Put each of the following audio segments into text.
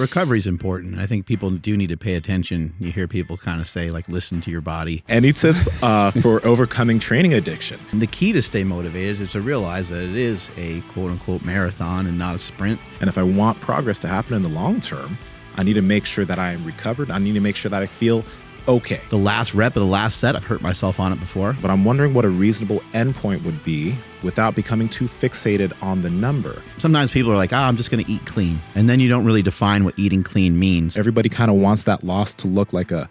Recovery is important. I think people do need to pay attention. You hear people kind of say, like, listen to your body. Any tips for overcoming training addiction? And the key to stay motivated is to realize that it is a quote-unquote marathon and not a sprint. And if I want progress to happen in the long term, I need to make sure that I am recovered. I need to make sure that I feel okay. The last rep of the last set, I've hurt myself on it before. But I'm wondering what a reasonable endpoint would be without becoming too fixated on the number. Sometimes people are like, I'm just going to eat clean. And then you don't really define what eating clean means. Everybody kind of wants that loss to look like a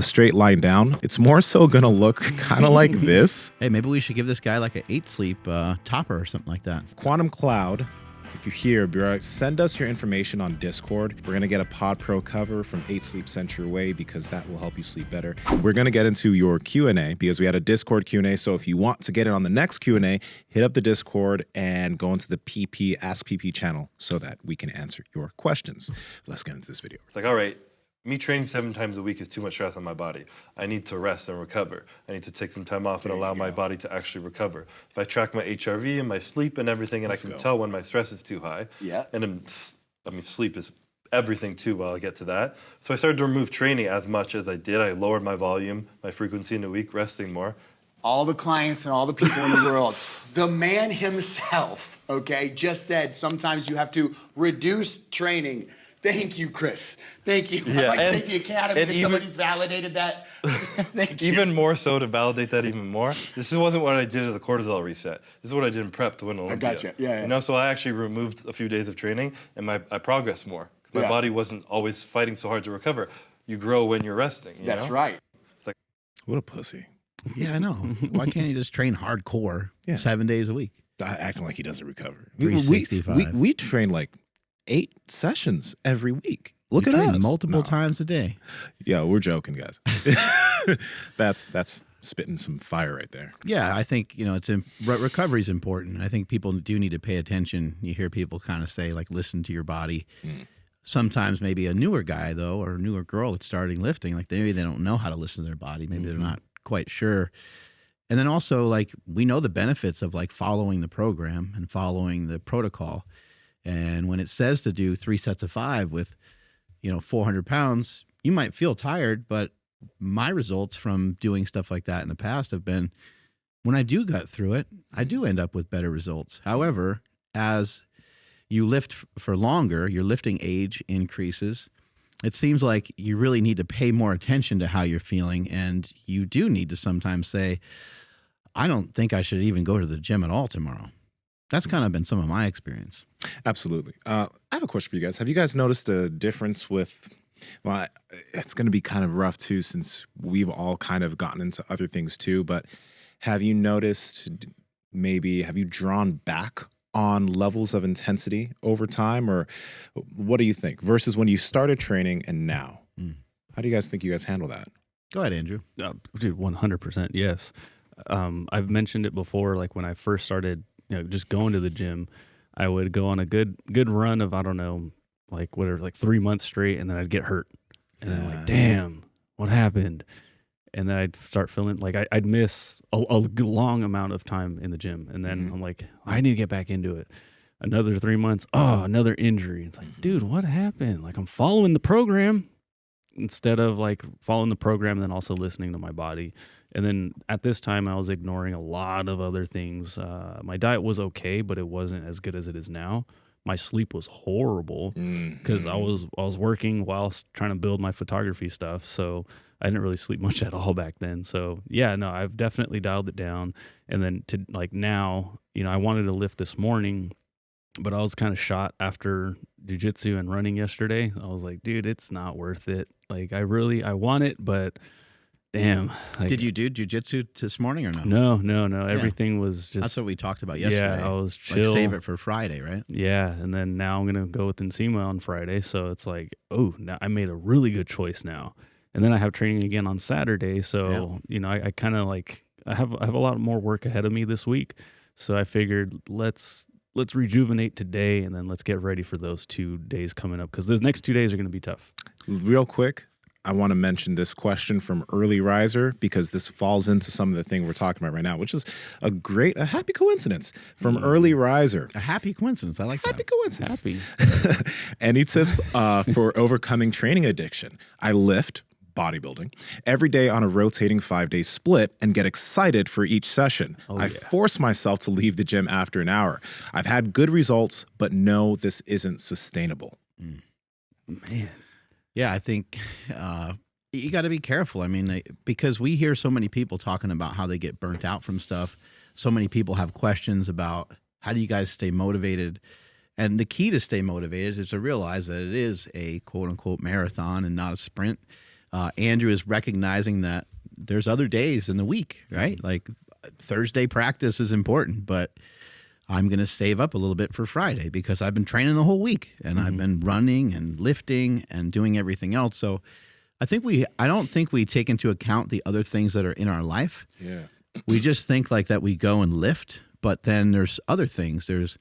straight line down. It's more so going to look kind of like this. Hey, maybe we should give this guy like an 8-sleep topper or something like that. Quantum Cloud. If you're here, Bureau, send us your information on Discord. We're going to get a Pod Pro cover from 8 Sleep sent your way because that will help you sleep better. We're going to get into your Q&A because we had a Discord Q&A. So if you want to get in on the next Q&A, hit up the Discord and go into the PP Ask PP channel so that we can answer your questions. Let's get into this video. It's like, all right, me training 7 times a week is too much stress on my body. I need to rest and recover. I need to take some time off and allow my body to actually recover. If I track my HRV and my sleep and everything, and I can tell when my stress is too high. Yeah. And I mean, sleep is everything too while I get to that. So I started to remove training as much as I did. I lowered my volume, my frequency in a week, resting more. All the clients and all the people in the world, the man himself, okay, just said sometimes you have to reduce training. Thank you, Chris. Thank you. Yeah, thank the Academy that somebody's validated that. Thank you. Even more so to validate that even more. This wasn't what I did as a cortisol reset. This is what I did in prep to win Olympia. I gotcha. Yeah. You know, so I actually removed a few days of training and I progressed more. My body wasn't always fighting so hard to recover. You grow when you're resting. That's right. It's like, What a pussy. Yeah, I know. Why can't you just train hardcore 7 days a week? Acting like he doesn't recover. 365. We train like 8 sessions every week. Look You at train us. multiple times a day. Yeah, we're joking, guys. That's spitting some fire right there. Yeah, I think, recovery is important. I think people do need to pay attention. You hear people kind of say, like, listen to your body. Sometimes maybe a newer guy, though, or a newer girl that's starting lifting, like maybe they don't know how to listen to their body. Maybe they're not quite sure. And then also, like, we know the benefits of, like, following the program and following the protocol. And when it says to do 3 sets of 5 with, 400 pounds, you might feel tired, but my results from doing stuff like that in the past have been, when I do gut through it, I do end up with better results. However, as you lift for longer, your lifting age increases. It seems like you really need to pay more attention to how you're feeling, and you do need to sometimes say, I don't think I should even go to the gym at all tomorrow. That's kind of been some of my experience. Absolutely. I have a question for you guys. Have you guys noticed a difference with, well, it's going to be kind of rough too since we've all kind of gotten into other things too, but have you noticed have you drawn back on levels of intensity over time, or what do you think versus when you started training and now? How do you guys think you guys handle that? Go ahead, Andrew. Dude, 100% yes. I've mentioned it before, like when I first started just going to the gym, I would go on a good run of, I don't know, like 3 months straight, and then I'd get hurt. And I'm like, damn, what happened? And then I'd start feeling like I'd miss a long amount of time in the gym. And then I'm like, I need to get back into it. Another 3 months, another injury. It's like, dude, what happened? Like, I'm following the program instead of like following the program and then also listening to my body. And then at this time, I was ignoring a lot of other things. My diet was okay, but it wasn't as good as it is now. My sleep was horrible because I was working whilst trying to build my photography stuff. So I didn't really sleep much at all back then. So yeah, no, I've definitely dialed it down. And then to like now, I wanted to lift this morning, but I was kind of shot after jiu-jitsu and running yesterday. I was like, dude, it's not worth it. Like I want it, but damn. Like, did you do jiu-jitsu this morning or no? No. Yeah. Everything was just... That's what we talked about yesterday. Yeah, I was chill. Like save it for Friday, right? Yeah, and then now I'm going to go with Nsima on Friday. So it's like, now I made a really good choice now. And then I have training again on Saturday. So, I kind of like... I have a lot more work ahead of me this week. So I figured let's rejuvenate today, and then let's get ready for those 2 days coming up, because those next 2 days are going to be tough. Real quick, I want to mention this question from Early Riser because this falls into some of the thing we're talking about right now, which is a happy coincidence from Early Riser. A happy coincidence. I like Happy that. coincidence. Happy. Any tips for overcoming training addiction? I lift, bodybuilding, every day on a rotating 5-day split and get excited for each session. I force myself to leave the gym after an hour. I've had good results, but no, this isn't sustainable. Man. Yeah, I think you got to be careful. I mean, because we hear so many people talking about how they get burnt out from stuff. So many people have questions about how do you guys stay motivated? And the key to stay motivated is to realize that it is a quote unquote marathon and not a sprint. Andrew is recognizing that there's other days in the week, right? Like Thursday practice is important, but I'm going to save up a little bit for Friday because I've been training the whole week and I've been running and lifting and doing everything else. So I don't think we take into account the other things that are in our life. Yeah. We just think like that we go and lift, but then there's other things. There's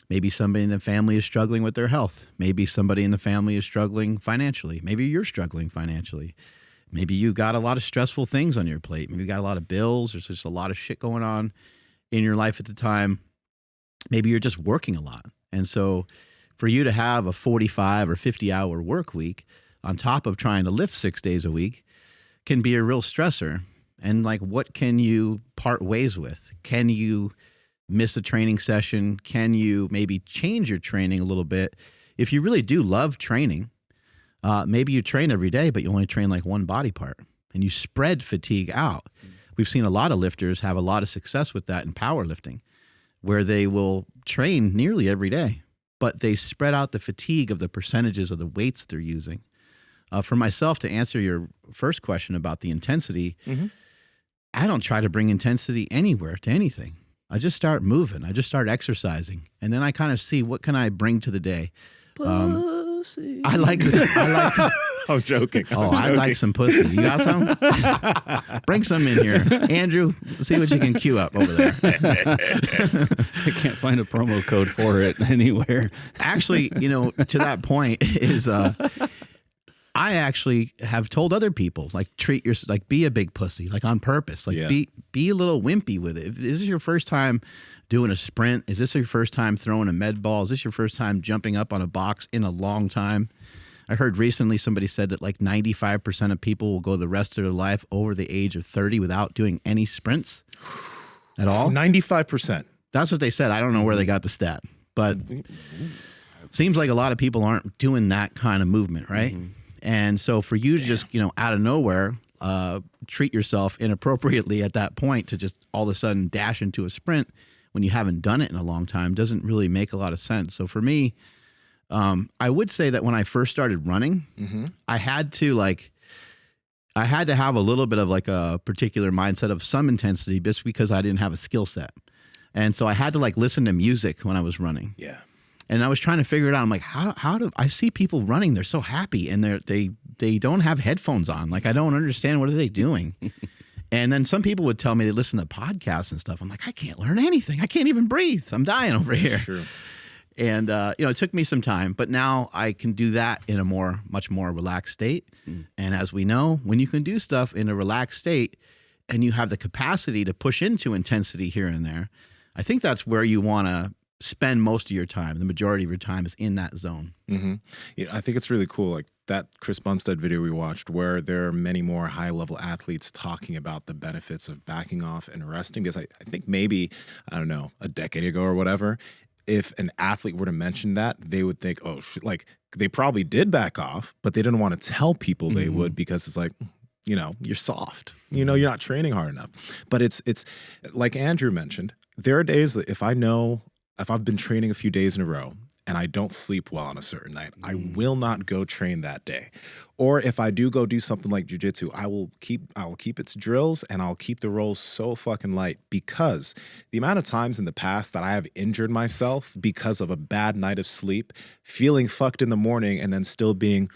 maybe somebody in the family is struggling with their health. Maybe somebody in the family is struggling financially. Maybe you're struggling financially. Maybe you got a lot of stressful things on your plate. Maybe you got a lot of bills. There's just a lot of shit going on in your life at the time. Maybe you're just working a lot. And so for you to have a 45 or 50-hour work week on top of trying to lift 6 days a week can be a real stressor. And like, what can you part ways with? Can you miss a training session? Can you maybe change your training a little bit? If you really do love training, maybe you train every day, but you only train like one body part and you spread fatigue out. We've seen a lot of lifters have a lot of success with that in powerlifting, where they will train nearly every day, but they spread out the fatigue of the percentages of the weights they're using. For myself, to answer your first question about the intensity, I don't try to bring intensity anywhere to anything. I just start moving. I just start exercising. And then I kind of see what can I bring to the day. I like I'm joking. I like some pussy. You got some? Bring some in here. Andrew, see what you can queue up over there. I can't find a promo code for it anywhere. Actually, to that point is I actually have told other people, like, be a big pussy, like on purpose, like be a little wimpy with it. If this is your first time doing a sprint, is this your first time throwing a med ball? Is this your first time jumping up on a box in a long time? I heard recently somebody said that like 95% of people will go the rest of their life over the age of 30 without doing any sprints at all. 95%. That's what they said. I don't know where they got the stat, but it seems like a lot of people aren't doing that kind of movement, right? And so for you to just, out of nowhere, treat yourself inappropriately at that point to just all of a sudden dash into a sprint when you haven't done it in a long time doesn't really make a lot of sense. So for me, I would say that when I first started running, I had to have a little bit of like a particular mindset of some intensity just because I didn't have a skill set. And so I had to like listen to music when I was running. Yeah. And I was trying to figure it out. I'm like, how do I see people running? They're so happy and they don't have headphones on. Like, I don't understand. What are they doing? And then some people would tell me they listen to podcasts and stuff. I'm like, I can't learn anything. I can't even breathe. I'm dying over here. True. And, it took me some time, but now I can do that in a much more relaxed state. And as we know, when you can do stuff in a relaxed state and you have the capacity to push into intensity here and there, I think that's where you want to spend most of your time. The majority of your time is in that zone. Yeah, I think it's really cool. Like that Chris Bumstead video we watched where there are many more high-level athletes talking about the benefits of backing off and resting. Because I think maybe, I don't know, a decade ago or whatever, if an athlete were to mention that, they would think, oh, like they probably did back off, but they didn't want to tell people they would because it's like, you're soft. You're not training hard enough. But it's like Andrew mentioned, there are days that if I've been training a few days in a row and I don't sleep well on a certain night, I will not go train that day. Or if I do go do something like jujitsu, I will keep its drills and I'll keep the rolls so fucking light because the amount of times in the past that I have injured myself because of a bad night of sleep, feeling fucked in the morning and then still being,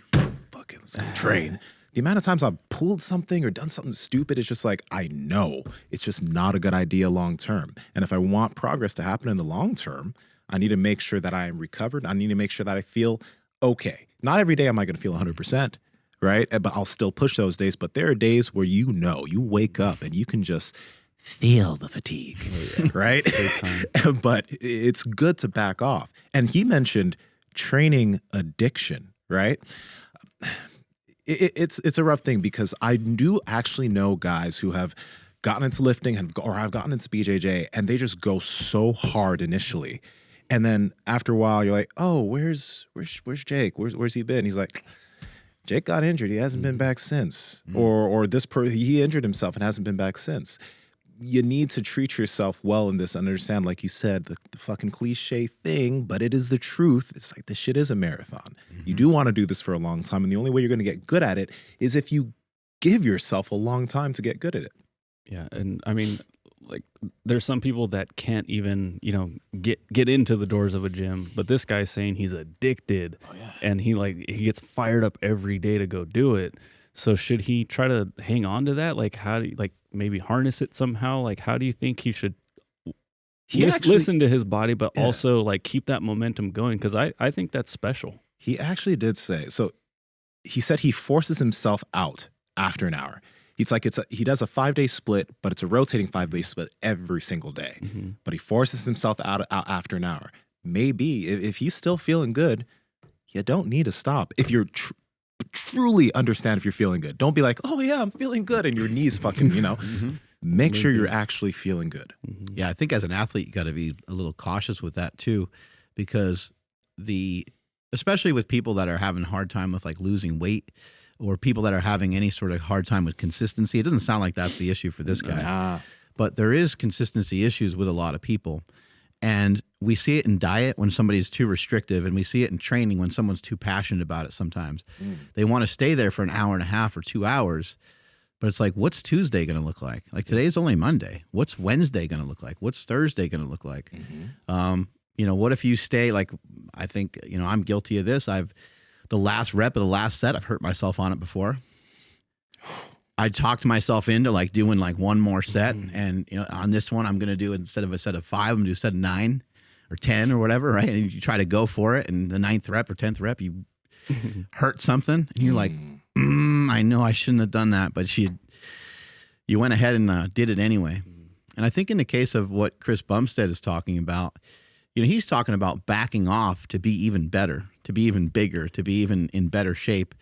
fucking, let's go train. The amount of times I've pulled something or done something stupid, it's just like, I know it's just not a good idea long term. And if I want progress to happen in the long term, I need to make sure that I am recovered. I need to make sure that I feel okay. Not every day am I going to feel 100%, right? But I'll still push those days. But there are days where you wake up and you can just feel the fatigue, right? But it's good to back off. And he mentioned training addiction, right? It's a rough thing because I do actually know guys who have gotten into lifting or have gotten into BJJ and they just go so hard initially. And then after a while, you're like, oh, where's Jake? Where's he been? He's like, Jake got injured. He hasn't been back since. Or he injured himself and hasn't been back since. You need to treat yourself well in this and understand, like you said, the fucking cliche thing, but it is the truth. It's like, this shit is a marathon. You do want to do this for a long time. And the only way you're going to get good at it is if you give yourself a long time to get good at it. Yeah. And I mean, like, there's some people that can't even, get into the doors of a gym, but this guy's saying he's addicted and he gets fired up every day to go do it. So should he try to hang on to that? Like, how do you, maybe harness it somehow? Like, how do you think he should listen to his body, but also keep that momentum going? Because I think that's special. He actually did say, so he said he forces himself out after an hour. It's like he does a 5-day split, but it's a rotating 5-day split every single day. But he forces himself out after an hour. Maybe if he's still feeling good, you don't need to stop. If you're truly understand if you're feeling good. Don't be like, oh yeah, I'm feeling good, and your knees fucking, Make sure you're actually feeling good. Yeah, I think as an athlete, you got to be a little cautious with that too, because especially with people that are having a hard time with losing weight, or people that are having any sort of hard time with consistency. It doesn't sound like that's the issue for this guy, but there is consistency issues with a lot of people. And we see it in diet when somebody's too restrictive, and we see it in training when someone's too passionate about it sometimes. They want to stay there for an hour and a half or 2 hours, but it's like, what's Tuesday going to look like? Like, today's only Monday. What's Wednesday going to look like? What's Thursday going to look like? What if you stay, I think, I'm guilty of this. The last rep of the last set, I've hurt myself on it before. I talked myself into doing one more set. And, on this one, I'm going to do, instead of a set of 5, I'm going to do a set of 9 or 10 or whatever, right? And you try to go for it. And the 9th rep or 10th rep, you hurt something. And you're like, I know I shouldn't have done that. But you went ahead and did it anyway. And I think in the case of what Chris Bumstead is talking about, he's talking about backing off to be even better, to be even bigger, to be even in better shape.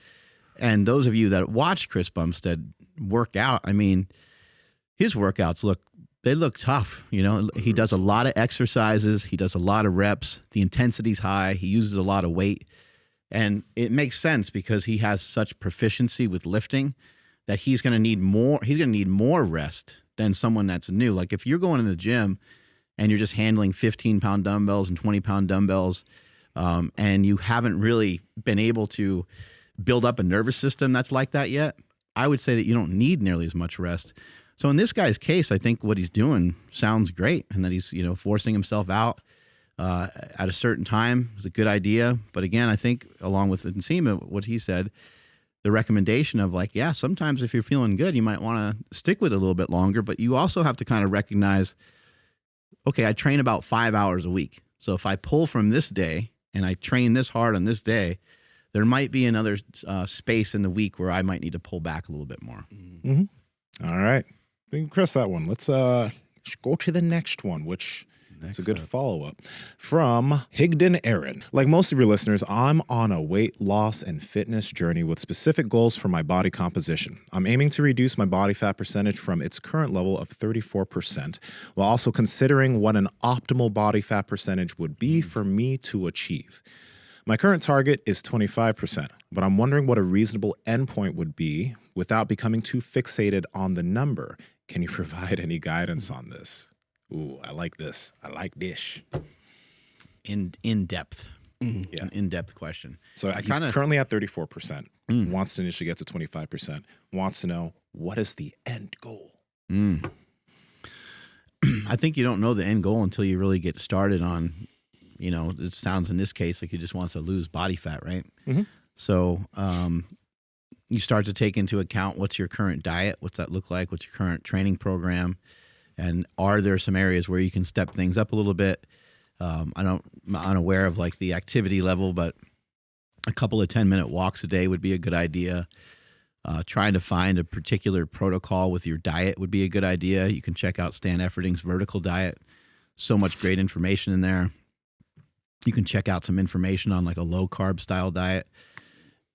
And those of you that watch Chris Bumstead work out, I mean, his workouts look tough. He does a lot of exercises. He does a lot of reps. The intensity's high. He uses a lot of weight. And it makes sense because he has such proficiency with lifting that he's going to need more rest than someone that's new. Like, if you're going to the gym and you're just handling 15-pound dumbbells and 20-pound dumbbells, and you haven't really been able to build up a nervous system that's like that yet, I would say that you don't need nearly as much rest. So in this guy's case, I think what he's doing sounds great, and that he's forcing himself out at a certain time is a good idea. But again, I think along with Nsima, what he said, the recommendation of sometimes if you're feeling good, you might want to stick with it a little bit longer, but you also have to kind of recognize, okay, I train about 5 hours a week. So if I pull from this day and I train this hard on this day, there might be another space in the week where I might need to pull back a little bit more. All right. We can cross that one. Let's go to the next one, which is a good follow-up. From Higdon Aaron. Like most of your listeners, I'm on a weight loss and fitness journey with specific goals for my body composition. I'm aiming to reduce my body fat percentage from its current level of 34%, while also considering what an optimal body fat percentage would be for me to achieve. My current target is 25%, but I'm wondering what a reasonable endpoint would be without becoming too fixated on the number. Can you provide any guidance on this? Ooh, I like this. I like this. In depth. Yeah. An in-depth question. So he's currently at 34%, wants to initially get to 25%, wants to know, what is the end goal? I think you don't know the end goal until you really get started on, it sounds in this case like he just wants to lose body fat, right? So you start to take into account what's your current diet, what's that look like, what's your current training program, and are there some areas where you can step things up a little bit? I'm unaware of the activity level, but A couple of 10-minute walks a day would be a good idea. Trying to find a particular protocol with your diet would be a good idea. You can check out Stan Efferding's Vertical Diet. So much great information in there. You can check out some information on like a low carb style diet.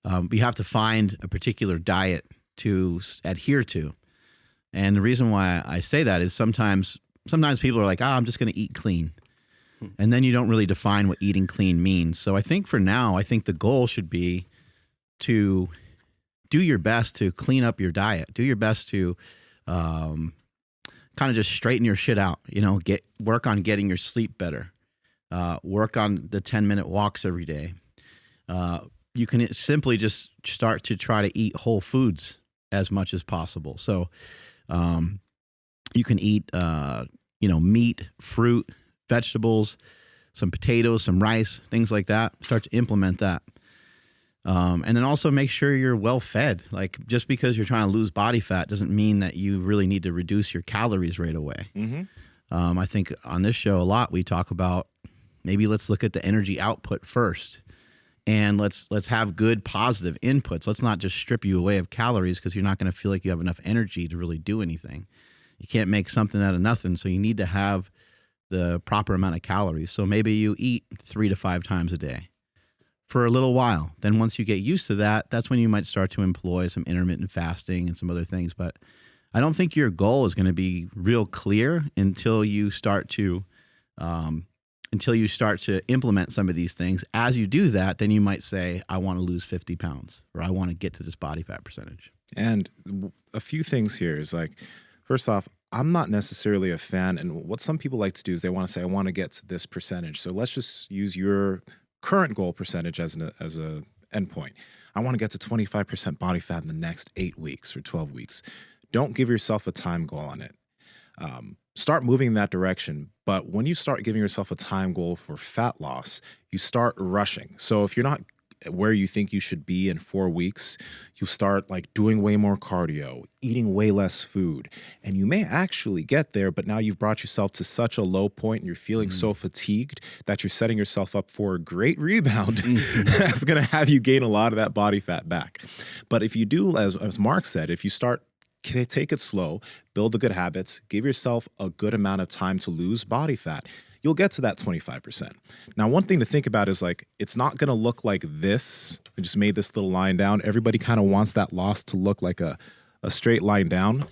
You have to find a particular diet to adhere to. And the reason why I say that is sometimes people are like, I'm just going to eat clean. And then you don't really define what eating clean means. So I think for now, the goal should be to do your best to clean up your diet. Do your best to kind of just straighten your shit out. Work on getting your sleep better. Work on the 10-minute walks every day. You can simply just start to try to eat whole foods as much as possible. So you can eat, meat, fruit, vegetables, some potatoes, some rice, things like that. Start to implement that. And then also make sure you're well fed. Like just because you're trying to lose body fat doesn't mean that you really need to reduce your calories right away. Mm-hmm. I think on this show a lot, we talk about maybe let's look at the energy output first. And let's have good positive inputs. Let's not just strip you away of calories because you're not going to feel like you have enough energy to really do anything. You can't make something out of nothing. So you need to have the proper amount of calories. So maybe you eat 3 to 5 times a day for a little while. Then once you get used to that, that's when you might start to employ some intermittent fasting and some other things. But I don't think your goal is going to be real clear until you start to implement some of these things. As you do that, then you might say, I want to lose 50 pounds or I want to get to this body fat percentage. And a few things here is like, first off, I'm not necessarily a fan. And what some people like to do is they want to say, I want to get to this percentage. So let's just use your current goal percentage as a endpoint. I want to get to 25% body fat in the next 8 weeks or 12 weeks. Don't give yourself a time goal on it. Start moving in that direction. But when you start giving yourself a time goal for fat loss, you start rushing. So if you're not where you think you should be in 4 weeks, you start like doing way more cardio, eating way less food, and you may actually get there, but now you've brought yourself to such a low point and you're feeling so fatigued that you're setting yourself up for a great rebound that's going to have you gain a lot of that body fat back. But if you do, as Mark said, if you start take it slow, build the good habits, give yourself a good amount of time to lose body fat, you'll get to that 25%. Now, one thing to think about is like, it's not going to look like this. I just made this little line down. Everybody kind of wants that loss to look like a straight line down.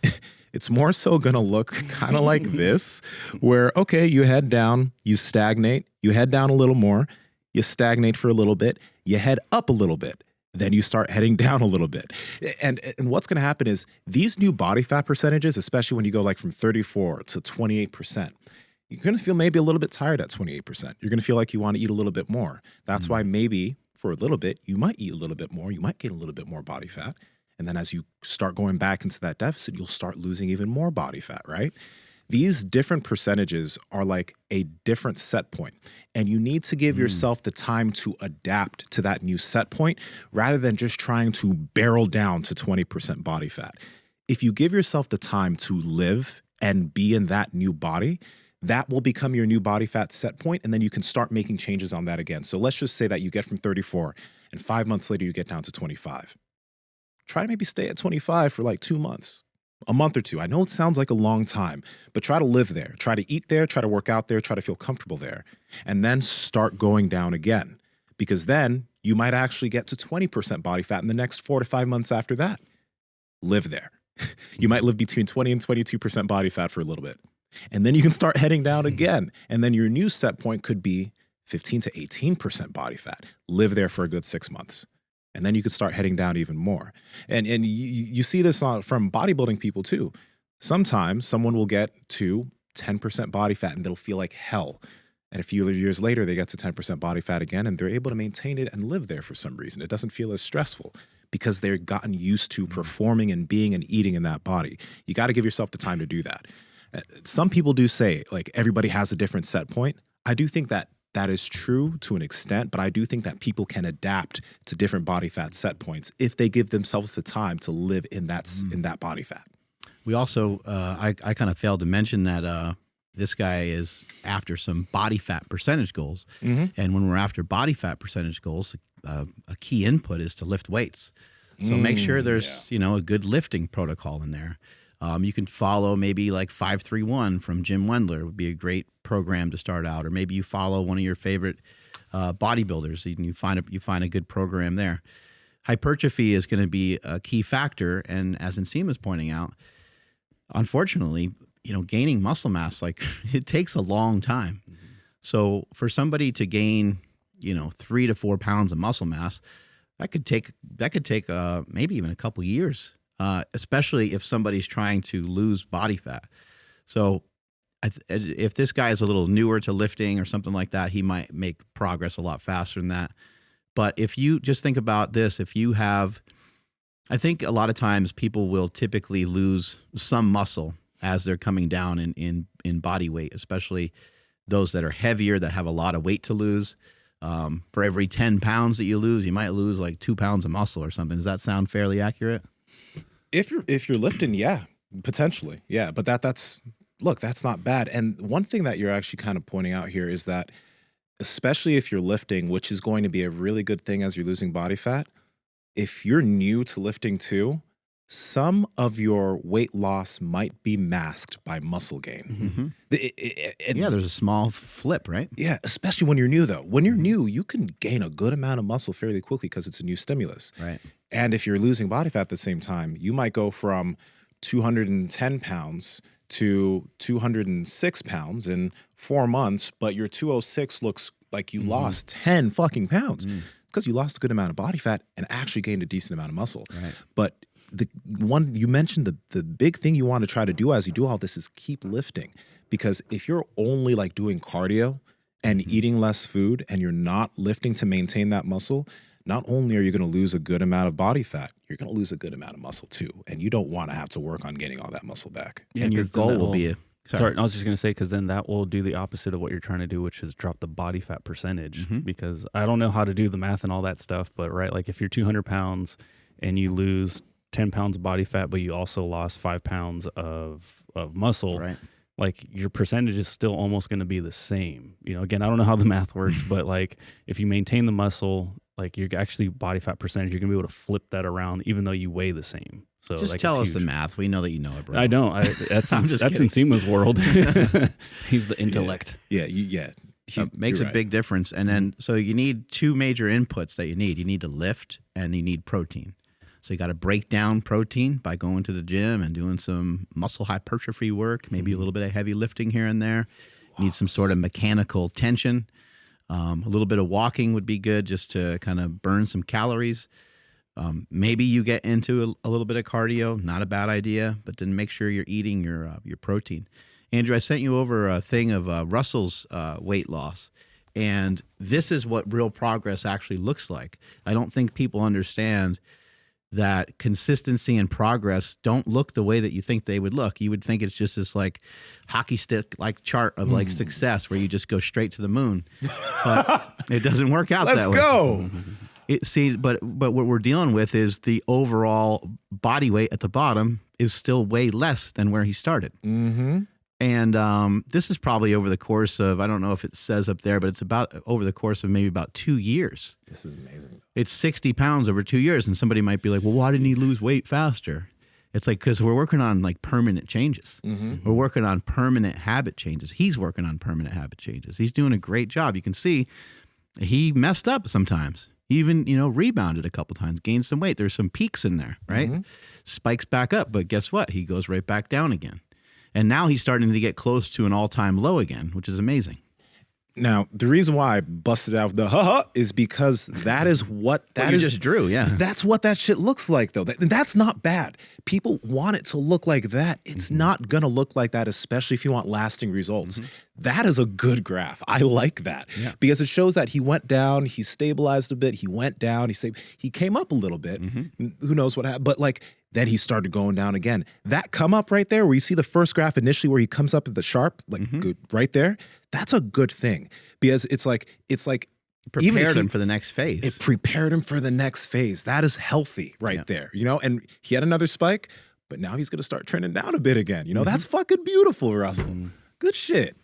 It's more so going to look kind of like this, where, okay, you head down, you stagnate, you head down a little more, you stagnate for a little bit, you head up a little bit. Then you start heading down a little bit. And what's going to happen is these new body fat percentages, especially when you go like from 34 to 28%, you're going to feel maybe a little bit tired at 28%. You're going to feel like you want to eat a little bit more. That's why maybe for a little bit, you might eat a little bit more. You might gain a little bit more body fat. And then as you start going back into that deficit, you'll start losing even more body fat, right? These different percentages are like a different set point. And you need to give yourself the time to adapt to that new set point rather than just trying to barrel down to 20% body fat. If you give yourself the time to live and be in that new body, that will become your new body fat set point, and then you can start making changes on that again. So let's just say that you get from 34, and 5 months later you get down to 25. Try to maybe stay at 25 for like 2 months, a month or two. I know it sounds like a long time, but try to live there. Try to eat there, try to work out there, try to feel comfortable there, and then start going down again. Because then you might actually get to 20% body fat in the next 4 to 5 months after that. Live there. You might live between 20 and 22% body fat for a little bit. And then you can start heading down again. And then your new set point could be 15 to 18% body fat. Live there for a good 6 months. And then you could start heading down even more. And you see this from bodybuilding people too. Sometimes someone will get to 10% body fat and they'll feel like hell. And a few years later, they get to 10% body fat again and they're able to maintain it and live there for some reason. It doesn't feel as stressful because they've gotten used to performing and being and eating in that body. You got to give yourself the time to do that. Some people do say, like, everybody has a different set point. I do think that that is true to an extent, but I do think that people can adapt to different body fat set points if they give themselves the time to live in that body fat. We also, I kind of failed to mention that this guy is after some body fat percentage goals. And when we're after body fat percentage goals, a key input is to lift weights. So make sure there's a good lifting protocol in there. You can follow maybe like 531 from Jim Wendler would be a great program to start out, or maybe you follow one of your favorite bodybuilders. You find a good program there. Hypertrophy is going to be a key factor, and as Nsima is pointing out, unfortunately, gaining muscle mass, like it takes a long time. Mm-hmm. So for somebody to gain 3 to 4 pounds of muscle mass, that could take maybe even a couple years, especially if somebody's trying to lose body fat. So if this guy is a little newer to lifting or something like that, he might make progress a lot faster than that. But if you just think about this, I think a lot of times people will typically lose some muscle as they're coming down in body weight, especially those that are heavier, that have a lot of weight to lose. For every 10 pounds that you lose, you might lose like 2 pounds of muscle or something. Does that sound fairly accurate? If you're lifting, yeah, potentially, yeah. But that's not bad. And one thing that you're actually kind of pointing out here is that, especially if you're lifting, which is going to be a really good thing as you're losing body fat, if you're new to lifting too, some of your weight loss might be masked by muscle gain. Mm-hmm. There's a small flip, right? Yeah, especially when you're new, though. When you're new, you can gain a good amount of muscle fairly quickly because it's a new stimulus. Right. And if you're losing body fat at the same time, you might go from 210 pounds to 206 pounds in 4 months, but your 206 looks like you lost 10 fucking pounds because you lost a good amount of body fat and actually gained a decent amount of muscle. Right. But the one you mentioned, the big thing you want to try to do as you do all this is keep lifting, because if you're only like doing cardio and eating less food and you're not lifting to maintain that muscle, not only are you going to lose a good amount of body fat, you're going to lose a good amount of muscle too. And you don't want to have to work on getting all that muscle back. Yeah, and your goal will be Sorry, I was just going to say, because then that will do the opposite of what you're trying to do, which is drop the body fat percentage. Because I don't know how to do the math and all that stuff, but right, like if you're 200 pounds and you lose 10 pounds of body fat, but you also lost 5 pounds of muscle, right, like your percentage is still almost going to be the same. Again, I don't know how the math works, but like if you maintain the muscle, like you're actually body fat percentage, you're going to be able to flip that around even though you weigh the same. So just like, tell us the math. We know that you know it, bro. I don't. That's Nsima's world. He's the intellect. Yeah. Makes a big difference. And then, so you need 2 major inputs that you need. You need to lift and you need protein. So you got to break down protein by going to the gym and doing some muscle hypertrophy work, maybe a little bit of heavy lifting here and there. You need some sort of mechanical tension. A little bit of walking would be good just to kind of burn some calories. Maybe you get into a little bit of cardio, not a bad idea, but then make sure you're eating your protein. Andrew, I sent you over a thing of Russel's weight loss, and this is what real progress actually looks like. I don't think people understand that consistency and progress don't look the way that you think they would look. You would think it's just this like hockey stick like chart of like success where you just go straight to the moon, but it doesn't work out that way. Let's go. But what we're dealing with is the overall body weight at the bottom is still way less than where he started. Mm-hmm. And this is probably over the course of, I don't know if it says up there, but it's about over the course of maybe about 2 years. This is amazing. It's 60 pounds over 2 years. And somebody might be like, well, why didn't he lose weight faster? It's like, because we're working on like permanent changes. We're working on permanent habit changes. He's working on permanent habit changes. He's doing a great job. You can see he messed up sometimes. He even, rebounded a couple times, gained some weight. There's some peaks in there, right? Spikes back up, but guess what? He goes right back down again. And now he's starting to get close to an all-time low again, which is amazing. Now, the reason why I busted out the is because that is what that is. You just drew, yeah. That's what that shit looks like, though. That's not bad. People want it to look like that. It's not going to look like that, especially if you want lasting results. That is a good graph. I like that because it shows that he went down, he stabilized a bit, he went down, he came up a little bit. Who knows what happened? But like, then he started going down again. That come up right there where you see the first graph initially where he comes up at the sharp, like good, right there, that's a good thing because it's like prepared him for the next phase. It prepared him for the next phase. That is healthy right there, and he had another spike, but now he's going to start trending down a bit again. That's fucking beautiful, Russell. Good shit.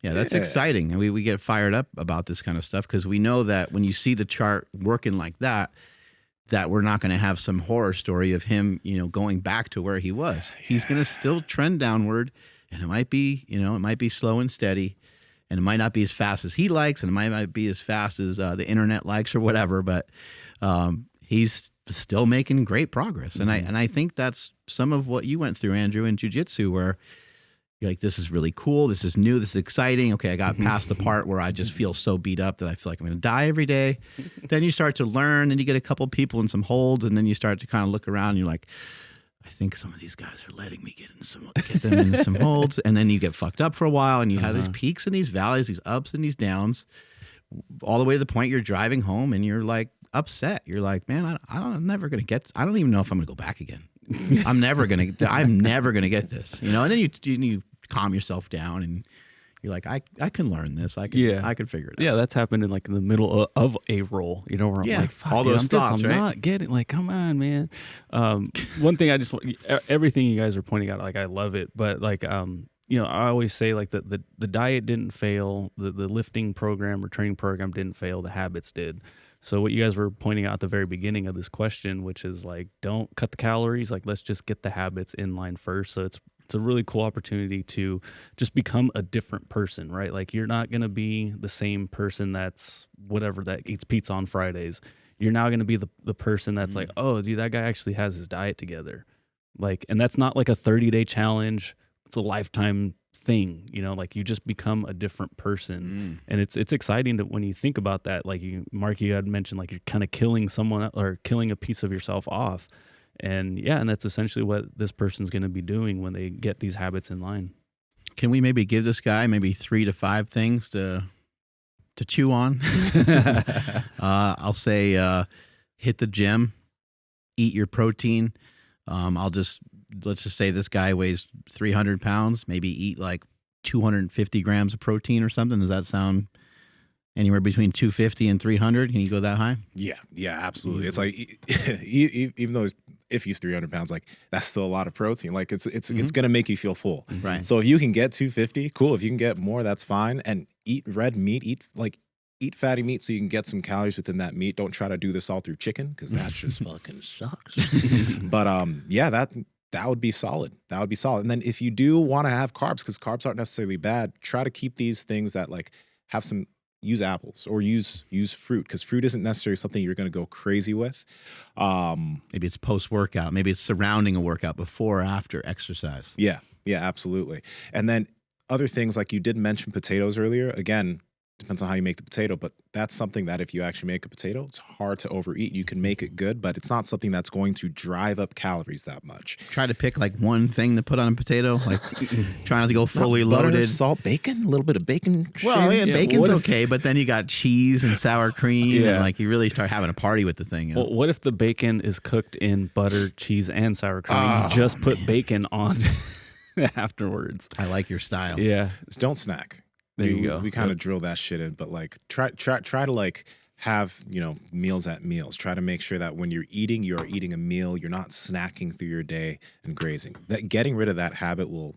Yeah, that's exciting. And we get fired up about this kind of stuff because we know that when you see the chart working like that we're not going to have some horror story of him, going back to where he was. He's going to still trend downward, and it might be slow and steady, and it might not be as fast as he likes, and it might not be as fast as the internet likes or whatever, but he's still making great progress. And I think that's some of what you went through, Andrew, in jiu-jitsu, where you're like, this is really cool. This is new. This is exciting. Okay, I got past the part where I just feel so beat up that I feel like I'm going to die every day. Then you start to learn, and you get a couple people in some holds, and then you start to kind of look around. And you're like, I think some of these guys are letting me get them into some holds. And then you get fucked up for a while, and you have these peaks and these valleys, these ups and these downs, all the way to the point you're driving home, and you're like upset. You're like, man, I'm never going to get. I don't even know if I'm going to go back again. I'm never going to get this, And then you calm yourself down, and you're like, I can learn this. I can figure it out. Yeah, that's happened in like in the middle of a roll, where I'm like, fuck, all those thoughts, I'm right? not getting, like, come on, man. One thing I just want, everything you guys are pointing out, like, I love it, but like, I always say like the diet didn't fail, the lifting program or training program didn't fail, the habits did. So what you guys were pointing out at the very beginning of this question, which is like, don't cut the calories, like let's just get the habits in line first. So it's a really cool opportunity to just become a different person, right? Like you're not going to be the same person that's whatever that eats pizza on Fridays. You're now going to be the person that's like, oh, dude, that guy actually has his diet together. Like, and that's not like a 30-day challenge. It's a lifetime thing, like you just become a different person. And it's exciting to, when you think about that, like Mark, you had mentioned, like you're kind of killing someone or killing a piece of yourself off. And that's essentially what this person's going to be doing when they get these habits in line. Can we maybe give this guy maybe 3 to 5 things to chew on? I'll say hit the gym, eat your protein. Let's just say this guy weighs 300 pounds, maybe eat like 250 grams of protein or something. Does that sound anywhere between 250 and 300? Can you go that high? Yeah, absolutely. It's like, even though if he's 300 pounds, like that's still a lot of protein. Like it's going to make you feel full. Right. So if you can get 250, cool. If you can get more, that's fine. And eat red meat, eat fatty meat so you can get some calories within that meat. Don't try to do this all through chicken because that just fucking sucks. But that would be solid. That would be solid. And then if you do want to have carbs, because carbs aren't necessarily bad, try to keep these things that like have some, use apples or use fruit, because fruit isn't necessarily something you're going to go crazy with. Maybe it's post-workout. Maybe it's surrounding a workout, before or after exercise. Yeah, absolutely. And then other things, like you did mention potatoes earlier. Again, depends on how you make the potato, but that's something that if you actually make a potato, it's hard to overeat. You can make it good, but it's not something that's going to drive up calories that much. Try to pick like one thing to put on a potato, like try not to go fully butter, loaded. Salt, bacon, a little bit of bacon. Well, yeah, bacon's okay, but then you got cheese and sour cream, and like you really start having a party with the thing. Well, what if the bacon is cooked in butter, cheese, and sour cream? You just put bacon on afterwards. I like your style. Yeah. Just don't snack. There you go. We kind of drill that shit in, but like try to like have, meals at meals. Try to make sure that when you're eating a meal. You're not snacking through your day and grazing. That getting rid of that habit will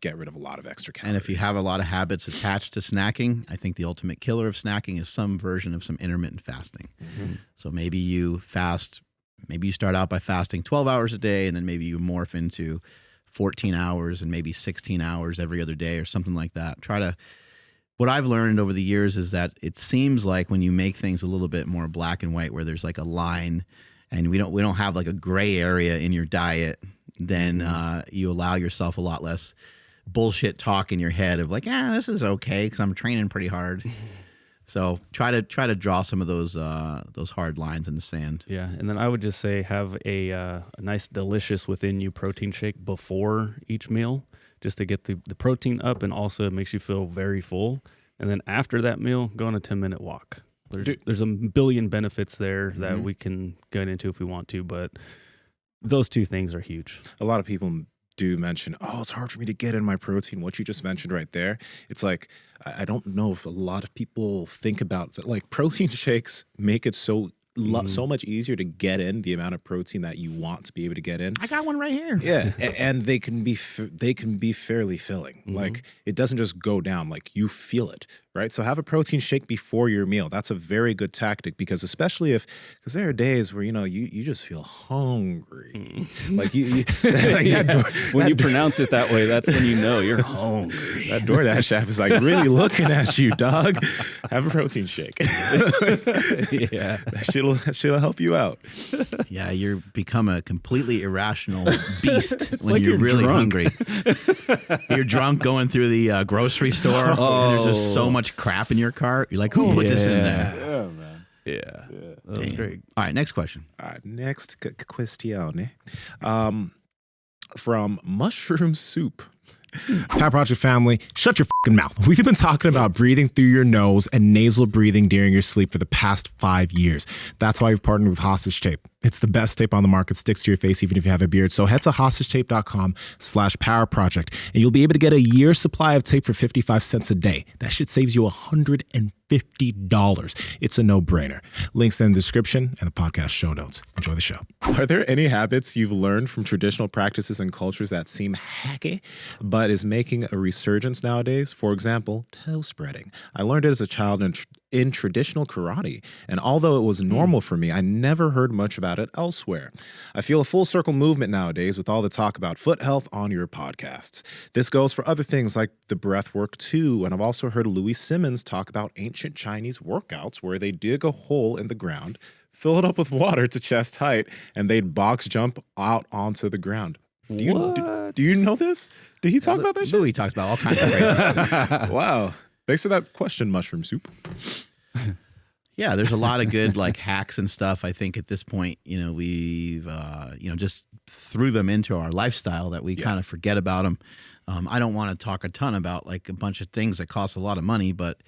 get rid of a lot of extra calories. And if you have a lot of habits attached to snacking, I think the ultimate killer of snacking is some version of some intermittent fasting. So maybe you start out by fasting 12 hours a day, and then maybe you morph into 14 hours and maybe 16 hours every other day or something like that. What I've learned over the years is that it seems like when you make things a little bit more black and white, where there's like a line and we don't have like a gray area in your diet, then you allow yourself a lot less bullshit talk in your head of like, this is okay because I'm training pretty hard. So try to draw some of those hard lines in the sand. Yeah, and then I would just say have a nice, delicious within you protein shake before each meal, just to get the protein up, and also it makes you feel very full. And then after that meal, go on a 10-minute walk. There's a billion benefits there that we can get into if we want to, but those two things are huge. A lot of people do mention, it's hard for me to get in my protein. What you just mentioned right there, it's like, I don't know if a lot of people think about that. Like protein shakes make it so so much easier to get in the amount of protein that you want to be able to get in. I got one right here. Yeah, and they can be fairly filling. Like it doesn't just go down, like you feel it, right? So have a protein shake before your meal. That's a very good tactic, because especially because there are days where you just feel hungry. Like you like when you pronounce it that way, that's when you know you're hungry. That DoorDash chef is like really looking at you, dog. Have a protein shake. Yeah, She'll help you out. Yeah, you become a completely irrational beast when like you're you're really drunk. hungry. You're drunk going through the grocery store. And there's just so much crap in your cart. You're like, who put this in there? Yeah, man. Yeah, that was great. All right, next question. All right, next question. From Mushroom Soup. Power Project family, shut your fucking mouth. We've been talking about breathing through your nose and nasal breathing during your sleep for the past 5 years. That's why we've partnered with Hostage Tape. It's the best tape on the market, sticks to your face even if you have a beard. So head to hostagetape.com/Power Project and you'll be able to get a year's supply of tape for 55 cents a day. That shit saves you $150. It's a no-brainer. Links in the description and the podcast show notes. Enjoy the show. Are there any habits you've learned from traditional practices and cultures that seem hacky, but is making a resurgence nowadays? For example, toe spreading. I learned it as a child in traditional karate, and although it was normal for me, I never heard much about it elsewhere. I feel a full circle movement nowadays with all the talk about foot health on your podcasts. This goes for other things like the breath work too, and I've also heard Louis Simmons talk about ancient Chinese workouts where they dig a hole in the ground, fill it up with water to chest height, and they'd box jump out onto the ground. Do you know this? Did he talk about that shit? Louis talks about all kinds of crazy. Wow. Thanks for that question, Mushroom Soup. Yeah, there's a lot of good like hacks and stuff. I think at this point, we've just threw them into our lifestyle that we kind of forget about them. I don't want to talk a ton about like a bunch of things that cost a lot of money, but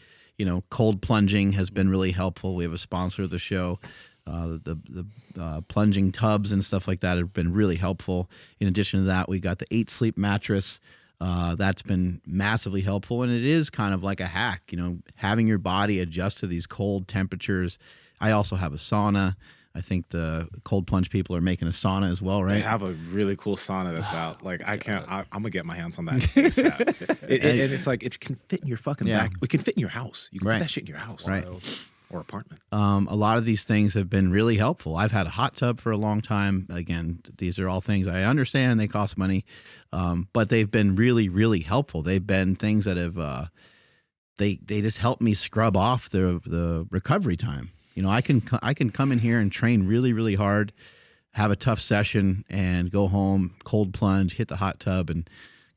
cold plunging has been really helpful. We have a sponsor of the show. The plunging tubs and stuff like that have been really helpful. In addition to that, we got the 8 Sleep mattress. That's been massively helpful, and it is kind of like a hack, having your body adjust to these cold temperatures. I also have a sauna. I think the cold plunge people are making a sauna as well, right? They have a really cool sauna that's out. Like I'm gonna get my hands on that ASAP. And it's like it can fit in your fucking back. It can fit in your house. You can put that shit in your house, right? Or apartment. A lot of these things have been really helpful. I've had a hot tub for a long time. Again, these are all things I understand. They cost money, but they've been really, really helpful. They've been things that have they just helped me scrub off the recovery time. I can come in here and train really, really hard, have a tough session, and go home, cold plunge, hit the hot tub, and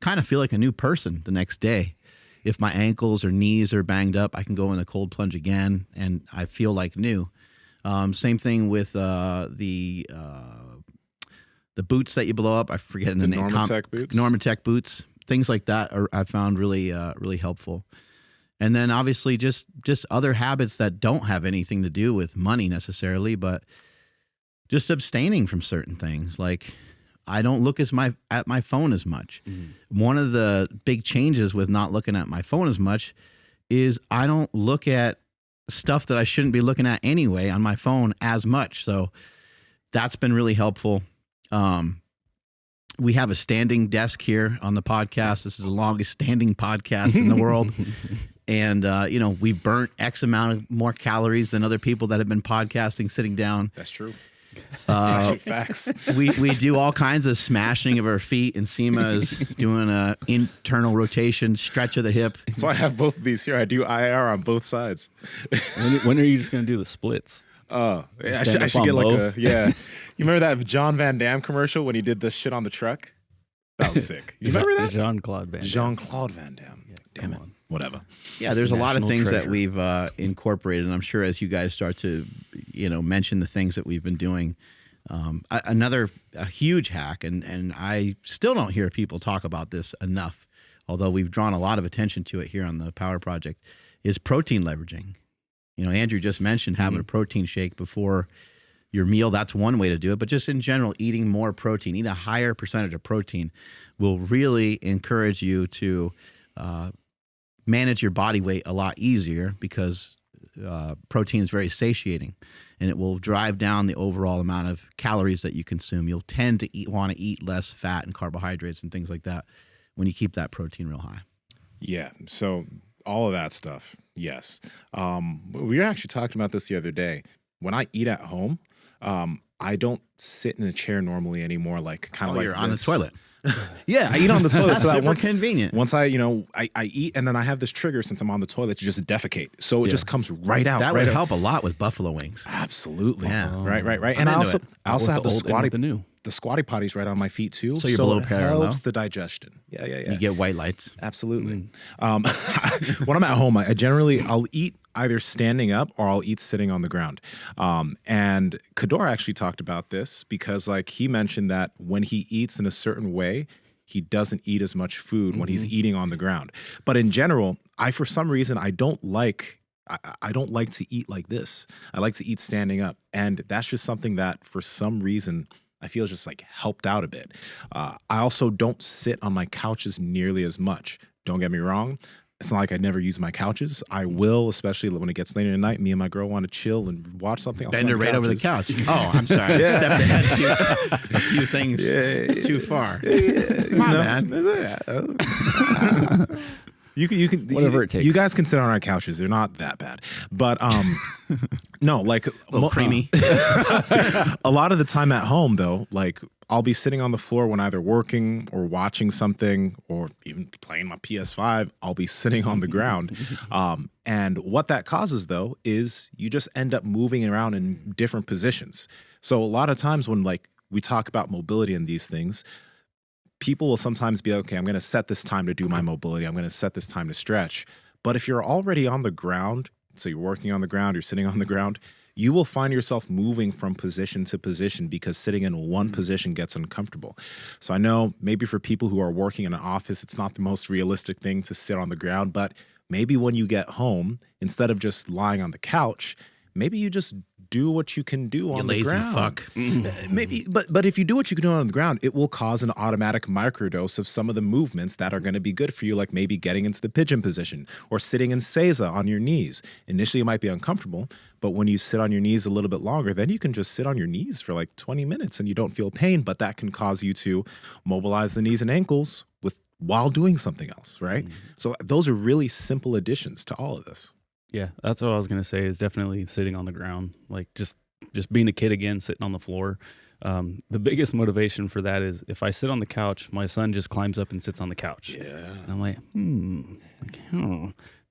kind of feel like a new person the next day. If my ankles or knees are banged up, I can go in the cold plunge again, and I feel like new. Same thing with the boots that you blow up. I forget the name. Normatec boots. Normatec boots. Things like that I found really really helpful. And then obviously just other habits that don't have anything to do with money necessarily, but just abstaining from certain things. Like I don't look at my phone as much. One of the big changes with not looking at my phone as much is I don't look at stuff that I shouldn't be looking at anyway on my phone as much. So that's been really helpful. We have a standing desk here on the podcast. This is the longest standing podcast in the world. And, we burnt X amount of more calories than other people that have been podcasting sitting down. That's true. That's actually facts. We do all kinds of smashing of our feet, and Nsima is doing a internal rotation, stretch of the hip. That's why I have both of these here. I do IR on both sides. When are you just going to do the splits? Oh, yeah, I should get like both? You remember that John Van Damme commercial when he did the shit on the truck? That was sick. You remember that? Jean-Claude Van Damme. Jean-Claude Van Damme. Yeah, damn it. Whatever. Yeah, there's a lot of National things that treasure. we've incorporated, and I'm sure as you guys start to, mention the things that we've been doing, a huge hack, and I still don't hear people talk about this enough, although we've drawn a lot of attention to it here on the Power Project, is protein leveraging. Andrew just mentioned having a protein shake before your meal. That's one way to do it, but just in general, eating more protein, eat a higher percentage of protein will really encourage you to manage your body weight a lot easier, because protein is very satiating, and it will drive down the overall amount of calories that you consume. You'll tend to want to eat less fat and carbohydrates and things like that when you keep that protein real high. Yeah. So all of that stuff, yes. We were actually talking about this the other day. When I eat at home, I don't sit in a chair normally anymore. Like kind of like you're on the toilet. Yeah, I eat on the toilet. That's so that super once, convenient. Once I eat, and then I have this trigger since I'm on the toilet to just defecate. So it just comes right out. That right would out. help a lot with buffalo wings. Absolutely. Yeah. Right. I'm And I into also have the old and squatty with the new. the squatty potties right on my feet too. So you're below it parallel? helps the digestion. Yeah. You get white lights. Absolutely. When I'm at home, I'll eat either standing up or I'll eat sitting on the ground. And Kador actually talked about this because like he mentioned that when he eats in a certain way, he doesn't eat as much food when he's eating on the ground. But in general, for some reason I don't like to eat like this. I like to eat standing up. And that's just something that for some reason I feel just like helped out a bit. I also don't sit on my couches nearly as much. Don't get me wrong. It's not like I never use my couches. I will, especially when it gets later at night. Me and my girl want to chill and watch something. I'll Bend sit her on right over the couches. couch. Oh, I'm sorry. I stepped ahead a few things too far. My bad. You can Whatever it takes. You guys can sit on our couches. They're not that bad. But no, like A little creamy. a lot of the time at home though, like I'll be sitting on the floor when either working or watching something or even playing my PS5. I'll be sitting on the ground. And what that causes though is you just end up moving around in different positions. So a lot of times when like we talk about mobility and these things, people will sometimes be, okay, I'm going to set this time to do my mobility. I'm going to set this time to stretch. But if you're already on the ground, so you're working on the ground, you're sitting on the ground, you will find yourself moving from position to position because sitting in one position gets uncomfortable. So I know maybe for people who are working in an office, it's not the most realistic thing to sit on the ground, but maybe when you get home, instead of just lying on the couch, maybe you just do what you can do on the lazy ground. fuck. Maybe, but if you do what you can do on the ground, it will cause an automatic microdose of some of the movements that are going to be good for you, like maybe getting into the pigeon position or sitting in seiza on your knees. Initially, it might be uncomfortable, but when you sit on your knees a little bit longer, then you can just sit on your knees for like 20 minutes and you don't feel pain, but that can cause you to mobilize the knees and ankles while doing something else, right? So those are really simple additions to all of this. Yeah, that's what I was gonna say. Is definitely sitting on the ground, like just being a kid again, sitting on the floor. The biggest motivation for that is if I sit on the couch, my son just climbs up and sits on the couch. Yeah, and I'm like,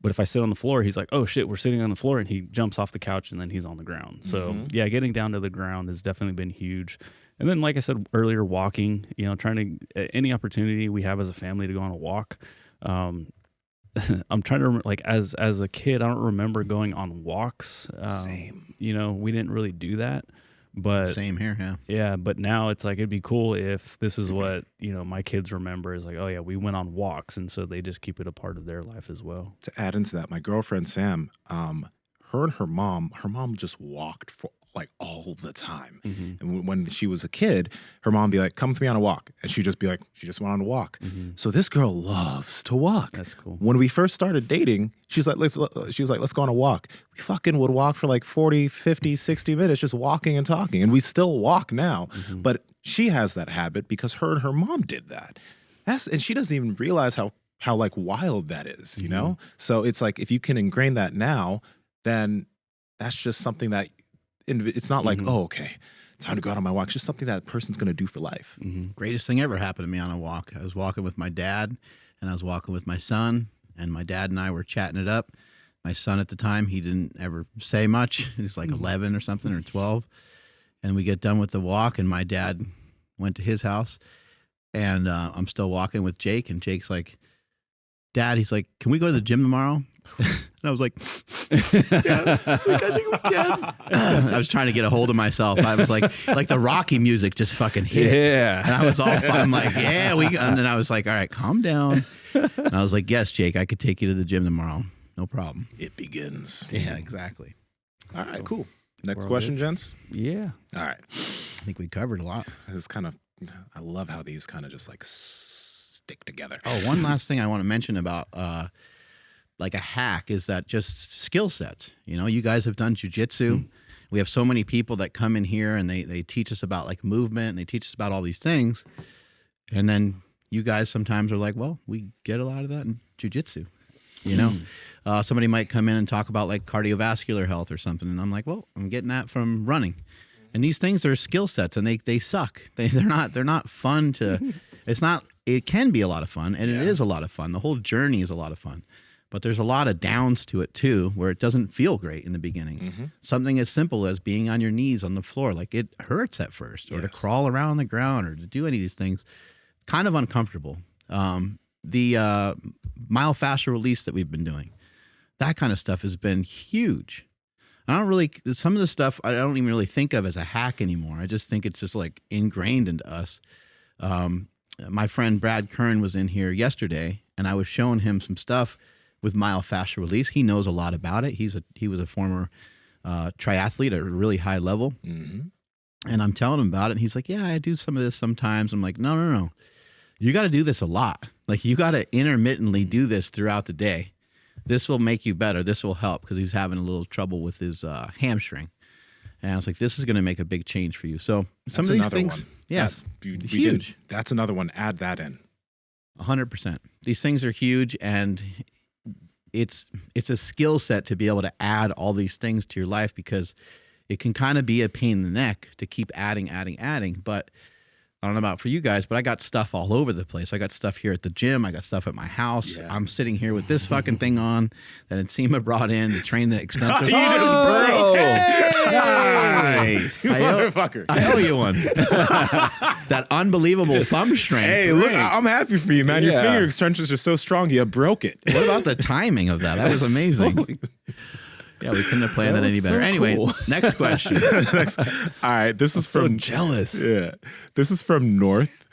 But if I sit on the floor, he's like, oh shit, we're sitting on the floor, and he jumps off the couch and then he's on the ground. So yeah, getting down to the ground has definitely been huge. And then, like I said earlier, walking. Trying to any opportunity we have as a family to go on a walk. I'm trying to remember, like as a kid, I don't remember going on walks. Same. We didn't really do that. But Same here, yeah. Yeah, but now it's like it'd be cool if this is what my kids remember is like, oh yeah, we went on walks, and so they just keep it a part of their life as well. To add into that, my girlfriend Sam, her and her mom just walked for like all the time. And when she was a kid, her mom would be like, come with me on a walk. And she'd just be like, she just went on a walk. So this girl loves to walk. That's cool. When we first started dating, she's like, let's go on a walk. We fucking would walk for like 40, 50, 60 minutes just walking and talking. And we still walk now. But she has that habit because her and her mom did that. And she doesn't even realize how like wild that is, you know? So it's like, if you can ingrain that now, then that's just something that it's not like, oh, okay, time to go out on my walk. It's just something that person's going to do for life. Greatest thing ever happened to me on a walk. I was walking with my dad, and I was walking with my son, and my dad and I were chatting it up. My son at the time, he didn't ever say much. He was like 11 or something, or 12. And we get done with the walk, and my dad went to his house, and I'm still walking with Jake, and Jake's like, Dad, he's like, can we go to the gym tomorrow? And I was like, yeah, I think we can. I was trying to get a hold of myself. I was like the Rocky music just fucking hit. Yeah. And I was all fun. I'm like, yeah, and then I was like, all right, calm down. And I was like, yes, Jake, I could take you to the gym tomorrow. No problem. It begins. Yeah, exactly. All right, cool. Next question, gents. Yeah. All right. I think we covered a lot. This I love how these kind of just like stick together. Oh, one last thing I want to mention about like a hack is that just skill sets. You know, you guys have done jujitsu. We have so many people that come in here and they teach us about like movement and they teach us about all these things. And then you guys sometimes are like, well, we get a lot of that in jujitsu. You know, somebody might come in and talk about like cardiovascular health or something. And I'm like, well, I'm getting that from running. And these things are skill sets and they suck. They're not fun to, it can be a lot of fun and it is a lot of fun. The whole journey is a lot of fun, but there's a lot of downs to it too, where it doesn't feel great in the beginning. Something as simple as being on your knees on the floor, like it hurts at first, or to crawl around on the ground or to do any of these things, kind of uncomfortable. The myofascial release that we've been doing, that kind of stuff has been huge. Some of the stuff I don't even really think of as a hack anymore. I just think it's just like ingrained into us. My friend Brad Kern was in here yesterday and I was showing him some stuff with myofascial release. He knows a lot about it. He was a former triathlete at a really high level. And I'm telling him about it. And he's like, yeah, I do some of this sometimes. I'm like, no. You got to do this a lot. Like you got to intermittently do this throughout the day. This will make you better. This will help, because he was having a little trouble with his hamstring. And I was like, this is going to make a big change for you. So some of these things, huge. That's another one. Add that in. 100%. These things are huge, and it's a skill set to be able to add all these things to your life, because it can kind of be a pain in the neck to keep adding. But I don't know about for you guys, but I got stuff all over the place. I got stuff here at the gym. I got stuff at my house. Yeah. I'm sitting here with this fucking thing on that Nsima brought in to train the extensors. You just broke it. Nice. Motherfucker. I owe you one. That unbelievable thumb strength. Hey, look, I'm happy for you, man. Your finger extensions are so strong, you broke it. What about the timing of that? That was amazing. Yeah, we couldn't have planned that any better. So anyway, cool. Next question. All right, this is from jealous. Yeah, this is from North.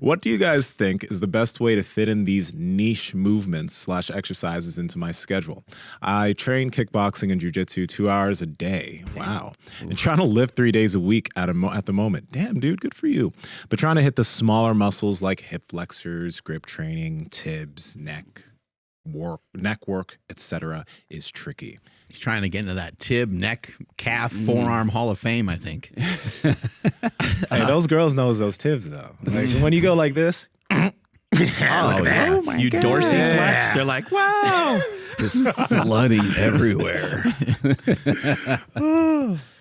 What do you guys think is the best way to fit in these niche movements / exercises into my schedule? I train kickboxing and jujitsu 2 hours a day. Wow, and trying to lift 3 days a week at the moment. Damn, dude, good for you. But trying to hit the smaller muscles like hip flexors, grip training, tibs, neck work, etc., is tricky. He's trying to get into that tib, neck, calf, forearm Hall of Fame, I think. Hey, those girls knows those tibs though. Like when you go like this, look at that. Oh my God. Dorsey flex. They're like, wow. Just flooding everywhere.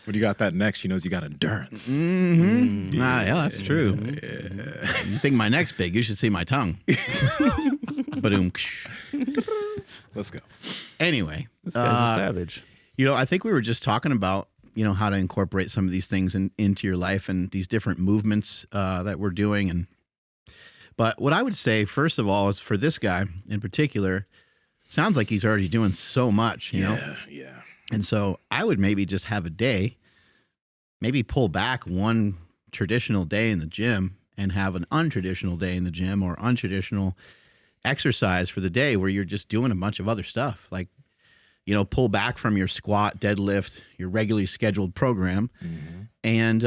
When you got that neck, she knows you got endurance. Yeah, that's true. You think my neck's big? You should see my tongue. Ba-doom. Let's go. Anyway, This guy's a savage. You know, I think we were just talking about, how to incorporate some of these things into your life and these different movements that we're doing. But what I would say, first of all, is for this guy in particular, sounds like he's already doing so much, you know? Yeah. And so I would maybe just have a day, maybe pull back one traditional day in the gym and have an untraditional day in the gym, or untraditional exercise for the day where you're just doing a bunch of other stuff. Like, pull back from your squat, deadlift, your regularly scheduled program, and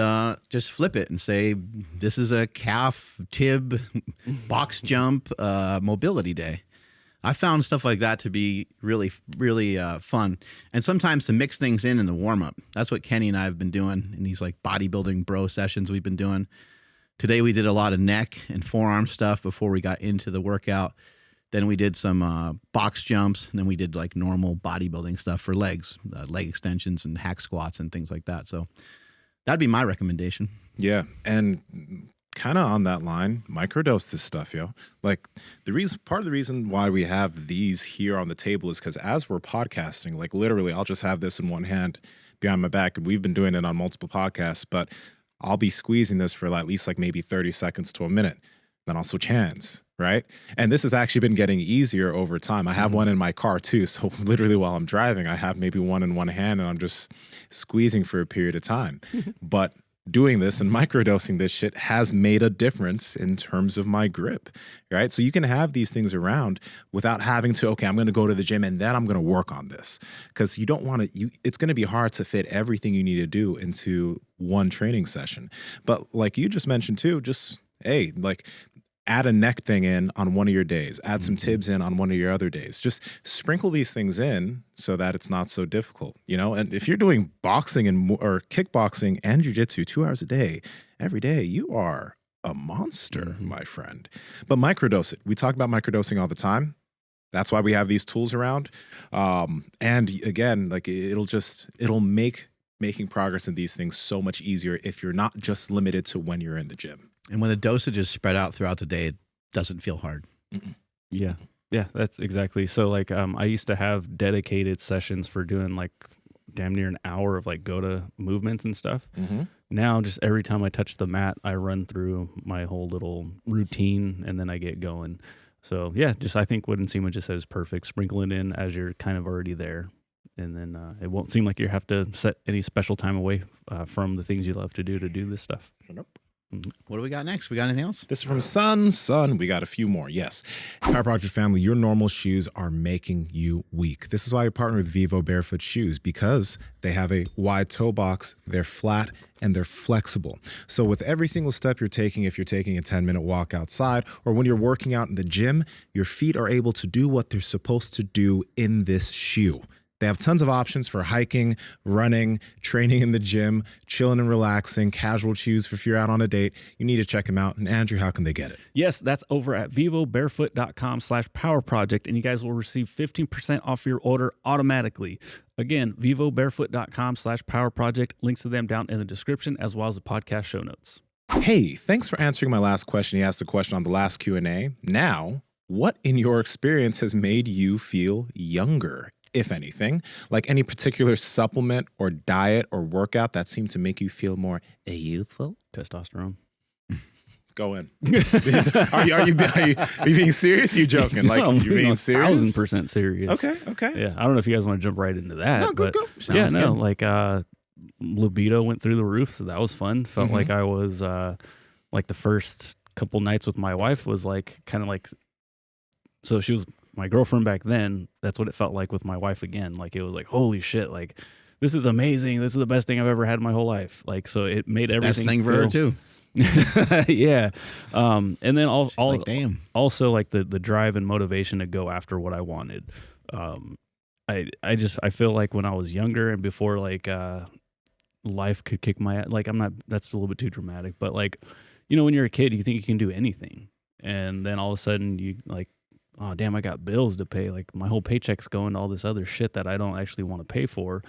just flip it and say, this is a calf, tib, box jump, mobility day. I found stuff like that to be really, really fun. And sometimes to mix things in the warm-up. That's what Kenny and I have been doing in these like bodybuilding bro sessions we've been doing. Today we did a lot of neck and forearm stuff before we got into the workout. Then we did some box jumps, and then we did like normal bodybuilding stuff for legs, leg extensions and hack squats and things like that. So that'd be my recommendation. Yeah, and kind of on that line, microdose this stuff, yo. Like part of the reason why we have these here on the table is because as we're podcasting, like literally, I'll just have this in one hand behind my back, and we've been doing it on multiple podcasts, but I'll be squeezing this for at least like maybe 30 seconds to a minute. Then I'll switch hands, right? And this has actually been getting easier over time. I have one in my car too. So literally while I'm driving, I have maybe one in one hand and I'm just squeezing for a period of time. But doing this and microdosing this shit has made a difference in terms of my grip, right? So you can have these things around without having to, okay, I'm going to go to the gym and then I'm going to work on this. Because you don't want to, it's going to be hard to fit everything you need to do into one training session. But like you just mentioned too, just, hey, like add a neck thing in on one of your days, add some tibs in on one of your other days. Just sprinkle these things in so that it's not so difficult, you know? And if you're doing boxing or kickboxing and jiu-jitsu 2 hours a day, every day, you are a monster, my friend. But microdose it. We talk about microdosing all the time. That's why we have these tools around. And again, like it'll make making progress in these things so much easier if you're not just limited to when you're in the gym. And when the dosage is spread out throughout the day, it doesn't feel hard. Yeah. Yeah, that's exactly. So like I used to have dedicated sessions for doing like damn near an hour of like go-to movements and stuff. Now just every time I touch the mat, I run through my whole little routine and then I get going. So yeah, just I think what Nsima just said is perfect. Sprinkle it in as you're kind of already there. And then it won't seem like you have to set any special time away from the things you love to do this stuff. Nope. What do we got next? We got anything else? This is from Son. We got a few more. Yes. Chiropractic family, your normal shoes are making you weak. This is why you partner with Vivo Barefoot Shoes, because they have a wide toe box, they're flat, and they're flexible. So with every single step you're taking, if you're taking a 10-minute walk outside or when you're working out in the gym, your feet are able to do what they're supposed to do in this shoe. They have tons of options for hiking, running, training in the gym, chilling and relaxing, casual shoes for if you're out on a date. You need to check them out. And Andrew, how can they get it? Yes, that's over at vivobarefoot.com/powerproject, and you guys will receive 15% off your order automatically. Again, vivobarefoot.com/powerproject. Links to them down in the description as well as the podcast show notes. Hey, thanks for answering my last question. He asked the question on the last Q&A. Now, what in your experience has made you feel younger? If anything, like any particular supplement or diet or workout that seemed to make you feel more youthful? Testosterone. Go in. Are you being serious? Or are you joking? Like No, you're being serious? 1,000% serious. Okay. Yeah, I don't know if you guys want to jump right into that. No, go. Yeah, Sounds no, good. like libido went through the roof, so that was fun. Felt like I was like the first couple nights with my wife was like kind of like, so she was my girlfriend back then. That's what it felt like with my wife again. Like it was like, holy shit, like this is amazing. This is the best thing I've ever had in my whole life. Like, so it made everything Best thing for her feel- too. Yeah. And then Like, damn. also like the drive and motivation to go after what I wanted. I feel like when I was younger and before like life could kick my, like that's a little bit too dramatic, but like, you know, when you're a kid, you think you can do anything. And then all of a sudden you like, oh damn, I got bills to pay. Like my whole paycheck's going to all this other shit that I don't actually want to pay for.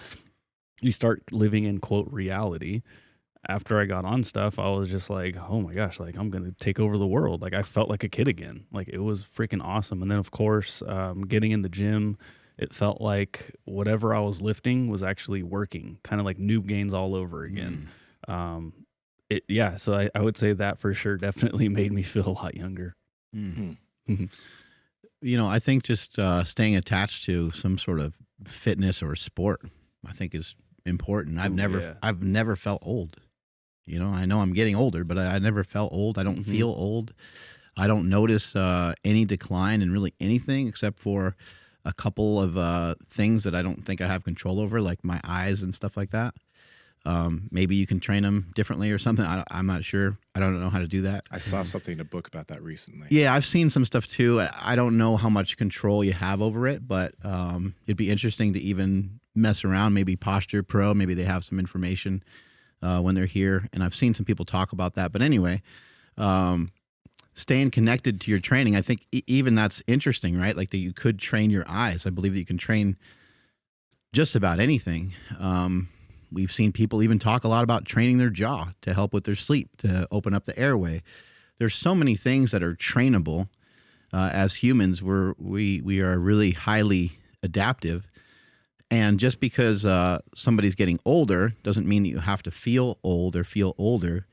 You start living in quote reality. After I got on stuff, I was just like, oh my gosh, like I'm going to take over the world. Like I felt like a kid again. Like it was freaking awesome. And then of course, getting in the gym, it felt like whatever I was lifting was actually working, kind of like noob gains all over again. So I would say that for sure definitely made me feel a lot younger. You know, I think just staying attached to some sort of fitness or sport, I think is important. I've never felt old. You know I'm getting older, but I never felt old. I don't feel old. I don't notice any decline in really anything except for a couple of things that I don't think I have control over, like my eyes and stuff like that. Maybe you can train them differently or something. I'm not sure. I don't know how to do that. I saw something in a book about that recently. Yeah, I've seen some stuff too. I don't know how much control you have over it, but it'd be interesting to even mess around. Maybe Posture Pro, maybe they have some information when they're here. And I've seen some people talk about that. But anyway, staying connected to your training, I think even that's interesting, right? Like that you could train your eyes. I believe that you can train just about anything. We've seen people even talk a lot about training their jaw to help with their sleep, to open up the airway. There's so many things that are trainable. As humans, we are really highly adaptive. And just because somebody's getting older doesn't mean that you have to feel old or feel older.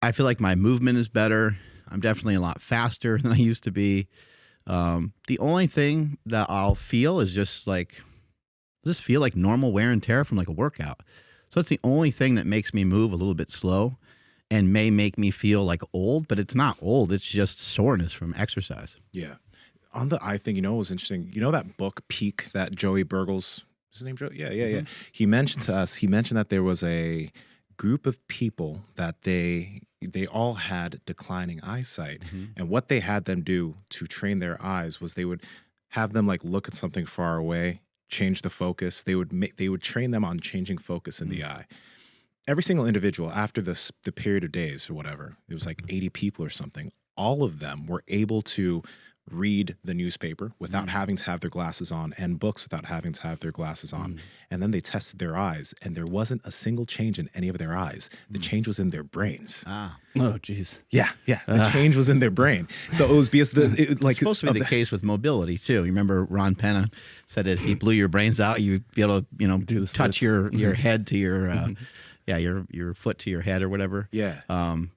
I feel like my movement is better. I'm definitely a lot faster than I used to be. The only thing that I'll feel is just like, does this feel like normal wear and tear from like a workout? So that's the only thing that makes me move a little bit slow and may make me feel like old, but it's not old. It's just soreness from exercise. Yeah. On the eye thing, you know what was interesting? You know that book, Peak, that Joey Burgles, is his name Joey? Yeah. He mentioned to us, that there was a group of people that they they all had declining eyesight. Mm-hmm. And what they had them do to train their eyes was they would have them like look at something far away, change the focus. They would train them on changing focus in the eye. Every single individual after the period of days or whatever, it was like 80 people or something, all of them were able to read the newspaper without having to have their glasses on, and books without having to have their glasses on. And then they tested their eyes, and there wasn't a single change in any of their eyes. The change was in their brains. Ah. Oh, geez. Yeah. The change was in their brain. So it was because It's supposed to be the case with mobility too. You remember Ron Penna said if he blew your brains out, you'd be able to, Do the touch splits. your head to your your foot to your head or whatever. Yeah.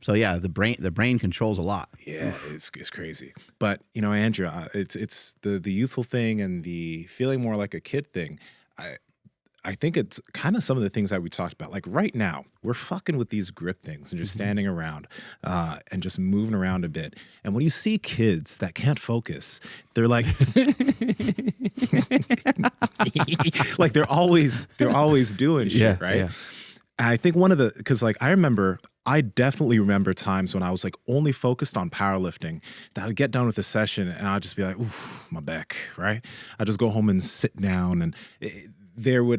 So yeah, the brain controls a lot. Yeah, it's crazy. But Andrew, it's the youthful thing and the feeling more like a kid thing. I think it's kind of some of the things that we talked about. Like right now, we're fucking with these grip things and just standing around and just moving around a bit. And when you see kids that can't focus, they're like, like they're always doing shit, right? Yeah. And I think because like I definitely remember times when I was like only focused on powerlifting, that I'd get done with a session and I'd just be like, oof, my back, right? I'd just go home and sit down, and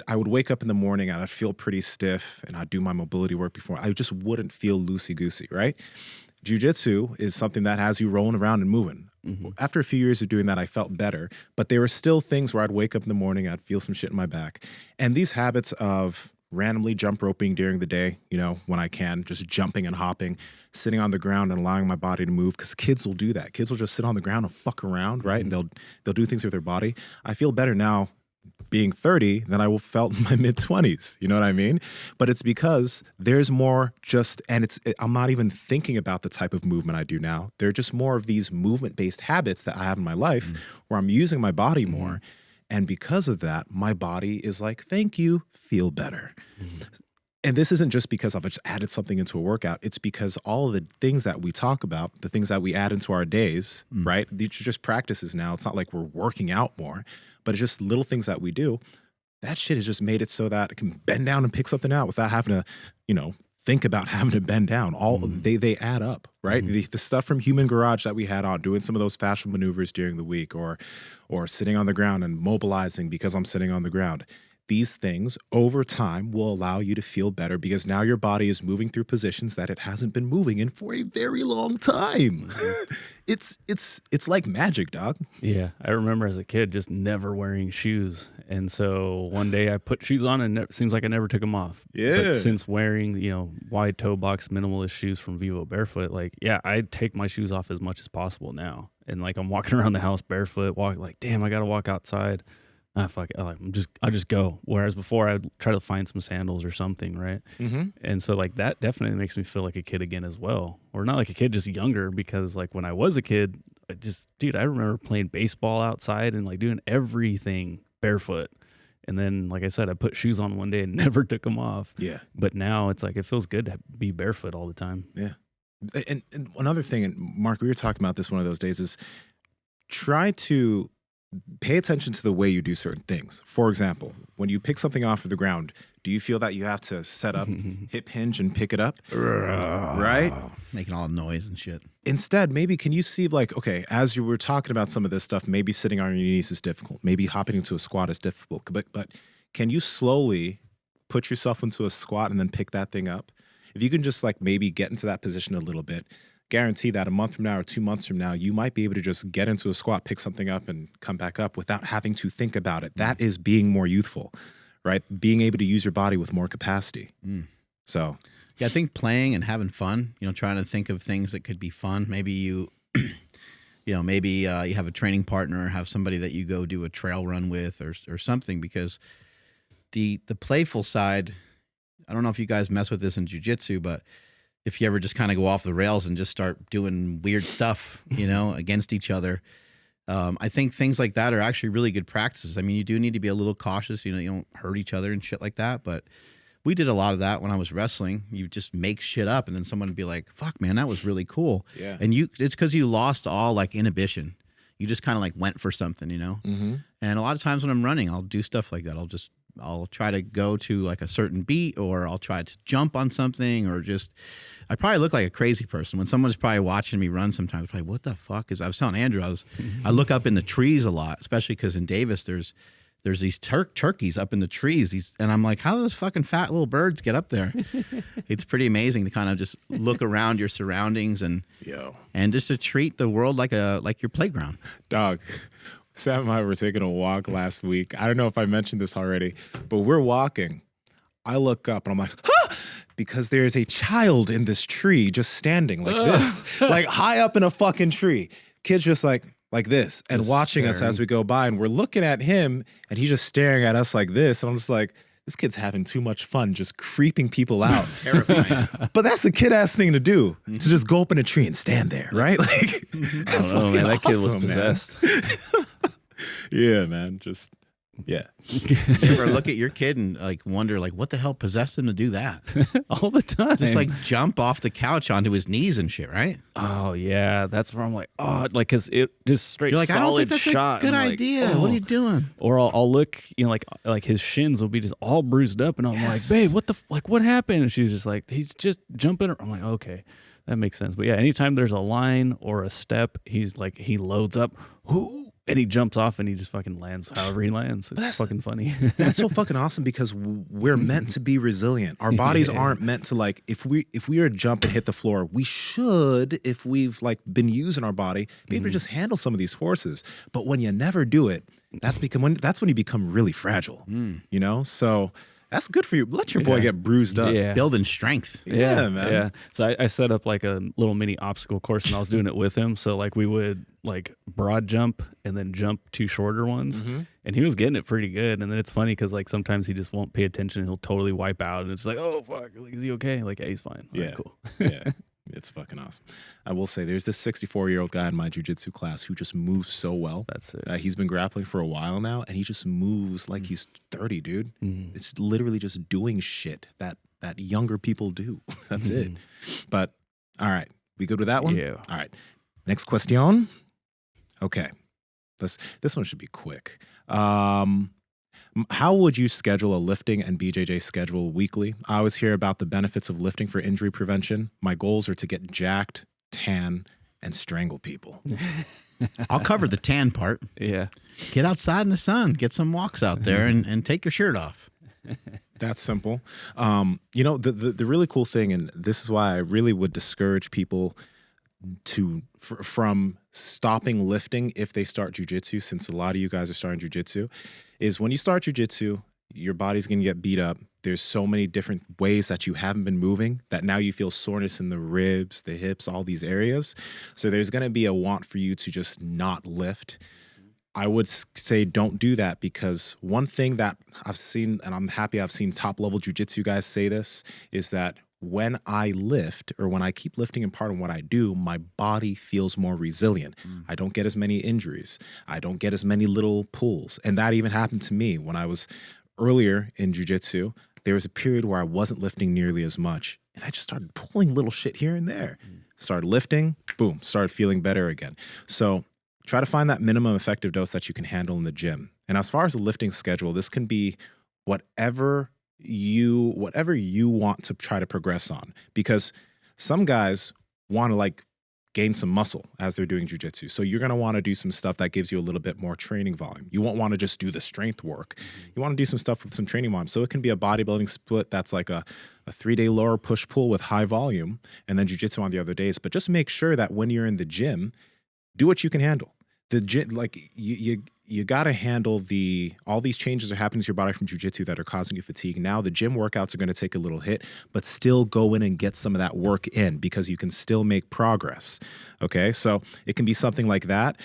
I would wake up in the morning and I'd feel pretty stiff, and I'd do my mobility work before. I just wouldn't feel loosey-goosey, right? Jiu-jitsu is something that has you rolling around and moving. After a few years of doing that, I felt better, but there were still things where I'd wake up in the morning, I'd feel some shit in my back. And these habits of randomly jump roping during the day, when I can, just jumping and hopping, sitting on the ground and allowing my body to move, because kids will do that. Kids will just sit on the ground and fuck around, right? And they'll do things with their body. I feel better now being 30 than I felt in my mid-20s. You know what I mean? But it's because there's more I'm not even thinking about the type of movement I do now. There are just more of these movement-based habits that I have in my life where I'm using my body more. And because of that, my body is like, thank you, feel better. And this isn't just because I've just added something into a workout. It's because all of the things that we talk about, the things that we add into our days, right? These are just practices now. It's not like we're working out more, but it's just little things that we do. That shit has just made it so that I can bend down and pick something out without having to, think about having to bend down. They add up, right? The stuff from Human Garage that we had on, doing some of those fascial maneuvers during the week, or sitting on the ground and mobilizing because I'm sitting on the ground. These things over time will allow you to feel better, because now your body is moving through positions that it hasn't been moving in for a very long time. It's like magic, dog. Yeah, I remember as a kid just never wearing shoes, and so one day I put shoes on, and it seems like I never took them off. Yeah. But since wearing wide toe box minimalist shoes from Vivo Barefoot, I take my shoes off as much as possible now, and I'm walking around the house barefoot, damn, I gotta walk outside. Fuck it. I just go. Whereas before I'd try to find some sandals or something, right? And so that definitely makes me feel like a kid again as well, or not like a kid, just younger. Because when I was a kid, I remember playing baseball outside and doing everything barefoot. And then, like I said, I put shoes on one day and never took them off. Yeah. But now it's it feels good to be barefoot all the time. Yeah. And another thing, and Mark, we were talking about this one of those days, is try to pay attention to the way you do certain things. For example, when you pick something off of the ground, do you feel that you have to set up, hip hinge, and pick it up? Right? Making all the noise and shit. Instead, maybe can you see okay, as you were talking about some of this stuff, maybe sitting on your knees is difficult. Maybe hopping into a squat is difficult. But can you slowly put yourself into a squat and then pick that thing up? If you can just maybe get into that position a little bit, guarantee that a month from now or 2 months from now, you might be able to just get into a squat, pick something up, and come back up without having to think about it. That is being more youthful, right? Being able to use your body with more capacity. So, yeah, I think playing and having fun, trying to think of things that could be fun. Maybe you have a training partner or have somebody that you go do a trail run with or something, because the playful side, I don't know if you guys mess with this in jiu-jitsu, but if you ever just kind of go off the rails and just start doing weird stuff, against each other, I think things like that are actually really good practices. I mean, you do need to be a little cautious, you don't hurt each other and shit like that. But we did a lot of that when I was wrestling. You just make shit up, and then someone would be like, fuck, man, that was really cool. Yeah. And it's because you lost all inhibition. You just kind of went for something, And a lot of times when I'm running, I'll do stuff like that. I'll try to go to like a certain beat, or I'll try to jump on something, or just I probably look like a crazy person when someone's probably watching me run. Sometimes probably, what the fuck is? I was telling Andrew, I look up in the trees a lot, especially because in Davis there's these turkeys up in the trees. And I'm like, how do those fucking fat little birds get up there? It's pretty amazing to kind of just look around your surroundings and just to treat the world like your playground. Dog, Sam and I were taking a walk last week. I don't know if I mentioned this already, but we're walking. I look up and I'm like, huh! Because there's a child in this tree just standing like this, like high up in a fucking tree. Kid's just like this and watching us as we go by, and we're looking at him and he's just staring at us like this. And I'm just like, this kid's having too much fun just creeping people out. Terrifying. But that's a kid-ass thing to do, to just go up in a tree and stand there, right? Like, I don't know, man. That kid was possessed. Yeah, man. Just, yeah. You ever look at your kid and like wonder like what the hell possessed him to do that? All the time. Just like jump off the couch onto his knees and shit, right? Oh yeah, that's where I'm like, oh, like because it just straight You're like, solid I don't think that's shot. a good I'm like, idea. oh. What are you doing? Or I'll look, like his shins will be just all bruised up, and I'm like, babe, what happened? And she's just like, he's just jumping. I'm like, okay, that makes sense. But yeah, anytime there's a line or a step, he's like, he loads up, and he jumps off and he just fucking lands however he lands. It's fucking funny. That's so fucking awesome because we're meant to be resilient. Our bodies aren't meant to like, if we were to jump and hit the floor, we should, if we've like been using our body, be able to just handle some of these forces. But when you never do it, that's when you become really fragile, you know? So that's good for you. Let your boy get bruised up. Yeah. Building strength. Yeah, man. Yeah. So I set up like a little mini obstacle course, and I was doing it with him. So like we would like broad jump and then jump 2 shorter ones, and he was getting it pretty good. And then it's funny because like sometimes he just won't pay attention and he'll totally wipe out, and it's like, oh fuck, like, is he okay? Like, yeah, he's fine. All right, cool. Yeah. It's fucking awesome. I will say there's this 64-year-old guy in my jiu-jitsu class who just moves so well. That's it. He's been grappling for a while now, and he just moves like he's 30, dude. It's literally just doing shit that younger people do. That's it. But, all right. We good with that one? Yeah. All right. Next question. Okay. This one should be quick. How would you schedule a lifting and BJJ schedule weekly? I always hear about the benefits of lifting for injury prevention. My goals are to get jacked, tan, and strangle people. I'll cover the tan part. Yeah. Get outside in the sun. Get some walks out there and take your shirt off. That's simple. You know, the really cool thing, and this is why I really would discourage people from stopping lifting if they start jiu-jitsu, since a lot of you guys are starting jiu-jitsu, is when you start jiu-jitsu, your body's going to get beat up. There's so many different ways that you haven't been moving that now you feel soreness in the ribs, the hips, all these areas. So there's going to be a want for you to just not lift. I would say don't do that, because one thing that I've seen, and I'm happy I've seen top-level jiu-jitsu guys say this, is that when I lift, or when I keep lifting in part of what I do, my body feels more resilient. I don't get as many injuries. I don't get as many little pulls. And that even happened to me when I was earlier in jiu-jitsu. There was a period where I wasn't lifting nearly as much, and I just started pulling little shit here and there. Started lifting, boom, started feeling better again. So try to find that minimum effective dose that you can handle in the gym. And as far as the lifting schedule, this can be whatever you want to try to progress on, because some guys want to like gain some muscle as they're doing jiu-jitsu. So you're going to want to do some stuff that gives you a little bit more training volume. You won't want to just do the strength work. You want to do some stuff with some training volume. So it can be a bodybuilding split that's like a 3-day lower push-pull with high volume, and then jiu-jitsu on the other days. But just make sure that when you're in the gym, do what you can handle. The gym, like you got to handle all these changes are happening to your body from jiu-jitsu that are causing you fatigue. Now the gym workouts are going to take a little hit, but still go in and get some of that work in, because you can still make progress. Okay, so it can be something like that.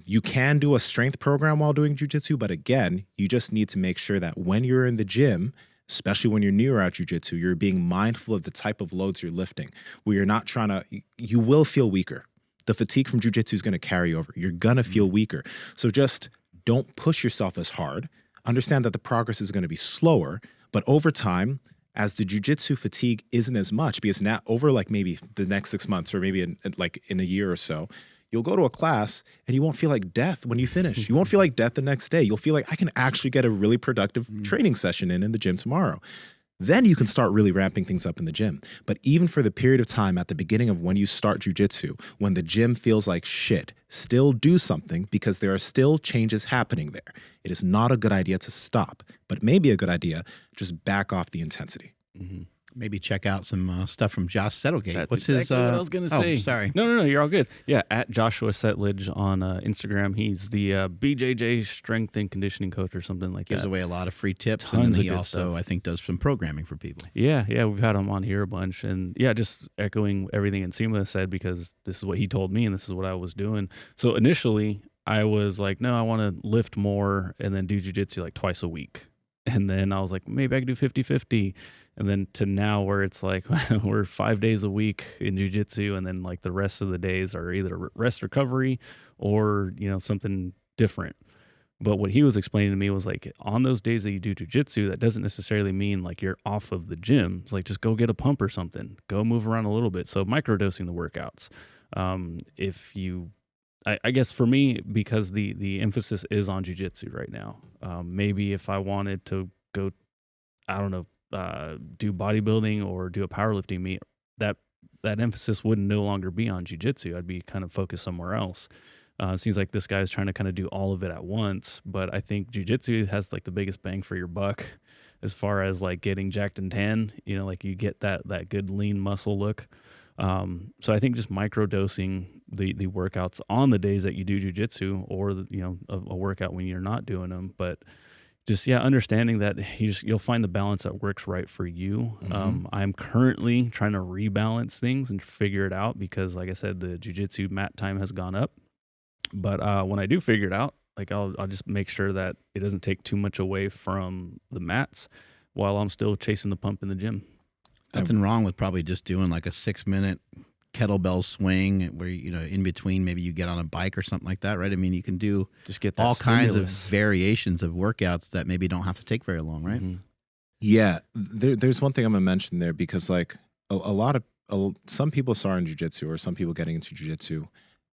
You can do a strength program while doing jiu-jitsu, but again, you just need to make sure that when you're in the gym, especially when you're newer at jiu-jitsu, you're being mindful of the type of loads you're lifting, where you're not trying to, you will feel weaker. The fatigue from jiu-jitsu is going to carry over. You're going to feel weaker. So just don't push yourself as hard. Understand that the progress is going to be slower, but over time, as the jiu-jitsu fatigue isn't as much, because now over like maybe the next 6 months, or maybe in a year or so, You'll go to a class and you won't feel like death when you finish. You won't feel like death the next day. You'll feel like I can actually get a really productive training session in the gym tomorrow. Then you can start really ramping things up in the gym. But even for the period of time at the beginning of when you start jujitsu, when the gym feels like shit, still do something because there are still changes happening there. It is not a good idea to stop, but it may be a good idea just back off the intensity. Mm-hmm. Maybe check out some stuff from Josh Settlegate. That's What's exactly his? what I was going to say. Oh, sorry. No, you're all good. Yeah, at Joshua Settlage on Instagram. He's the BJJ strength and conditioning coach or something like Gives that. away a lot of free tips. Tons and then of he good also, stuff. I think, does some programming for people. Yeah, we've had him on here a bunch. And yeah, just echoing everything Nsima said, because this is what he told me and this is what I was doing. So initially, I was like, no, I want to lift more and then do jiu-jitsu like twice a week. And then I was like, maybe I could do 50-50. And then to now where it's like we're 5 days a week in jiu-jitsu, and then like the rest of the days are either rest recovery or, something different. But what he was explaining to me was like, on those days that you do jiu-jitsu, that doesn't necessarily mean like you're off of the gym. It's like, just go get a pump or something, go move around a little bit. So microdosing the workouts. I guess for me, because the emphasis is on jiu-jitsu right now, maybe if I wanted to go, I don't know, do bodybuilding or do a powerlifting meet, that emphasis would no longer be on jiu-jitsu. I'd be kind of focused somewhere else. It seems like this guy's trying to kind of do all of it at once, but I think jiu-jitsu has like the biggest bang for your buck as far as like getting jacked and tan, like you get that good lean muscle look. So I think just microdosing the workouts on the days that you do jiu-jitsu, or a workout when you're not doing them, but just understanding that you'll find the balance that works right for you. Mm-hmm. I'm currently trying to rebalance things and figure it out because, like I said, the jiu-jitsu mat time has gone up. But when I do figure it out, like I'll just make sure that it doesn't take too much away from the mats while I'm still chasing the pump in the gym. Nothing wrong with probably just doing like a 6-minute kettlebell swing where, in between maybe you get on a bike or something like that, right? I mean, you can do Just get that all kinds of stimulus. variations of workouts that maybe don't have to take very long, right? Mhm. Yeah, there's one thing I'm gonna mention there, because like some people start in jiu-jitsu, or some people getting into jiu-jitsu,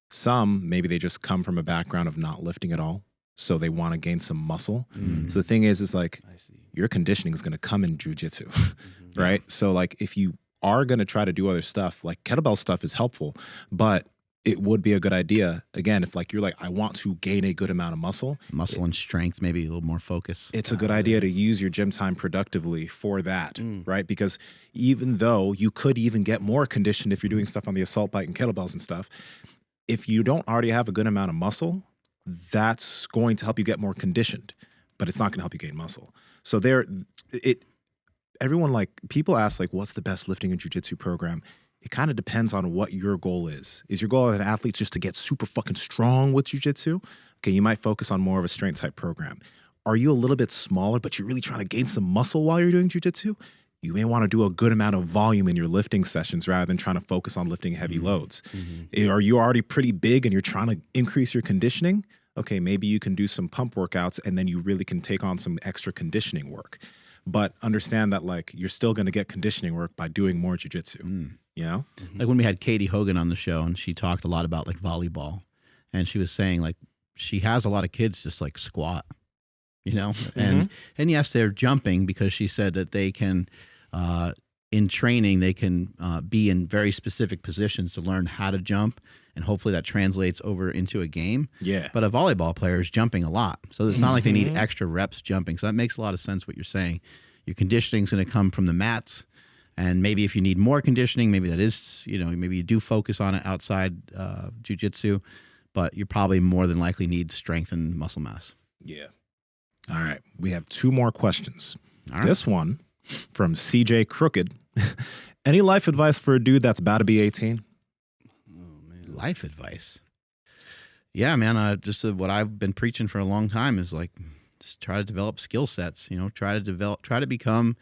some maybe they just come from a background of not lifting at all, so they want to gain some muscle. Mhm. So the thing is like I see. your conditioning is gonna come in jiu-jitsu, Mhm. right? So like if you are gonna try to do other stuff, like kettlebell stuff is helpful, but it would be a good idea, again, if like you're like, I want to gain a good amount of muscle, Muscle and strength, maybe a little more focus. it's a good idea to use your gym time productively for that, right? Because even though you could even get more conditioned if you're doing stuff on the assault bike and kettlebells and stuff, if you don't already have a good amount of muscle, that's going to help you get more conditioned, but it's not going to help you gain muscle. So everyone, like, people ask like, what's the best lifting and jiu-jitsu program? It kind of depends on what your goal is. Is your goal as an athlete just to get super fucking strong with jiu-jitsu? Okay, you might focus on more of a strength type program. Are you a little bit smaller, but you're really trying to gain some muscle while you're doing jiu-jitsu? You may want to do a good amount of volume in your lifting sessions rather than trying to focus on lifting heavy loads. Are you already pretty big and you're trying to increase your conditioning? Okay, maybe you can do some pump workouts and then you really can take on some extra conditioning work. But understand that like you're still going to get conditioning work by doing more jiu-jitsu, you know? Like when we had Katie Hogan on the show, and she talked a lot about like volleyball, and she was saying like she has a lot of kids just like squat, and yes, they're jumping, because she said that they can, in training, they can be in very specific positions to learn how to jump, and hopefully that translates over into a game. Yeah. But a volleyball player is jumping a lot, so it's not like they need extra reps jumping. So that makes a lot of sense what you're saying. Your conditioning is going to come from the mats. And maybe if you need more conditioning, maybe that is, maybe you do focus on it outside jiu-jitsu, but you probably more than likely need strength and muscle mass. Yeah. All right. We have 2 more questions. All right. This one from CJ Crooked. Any life advice for a dude that's about to be 18? Life advice. Yeah, man. Just what I've been preaching for a long time is like, just try to develop skill sets, try to become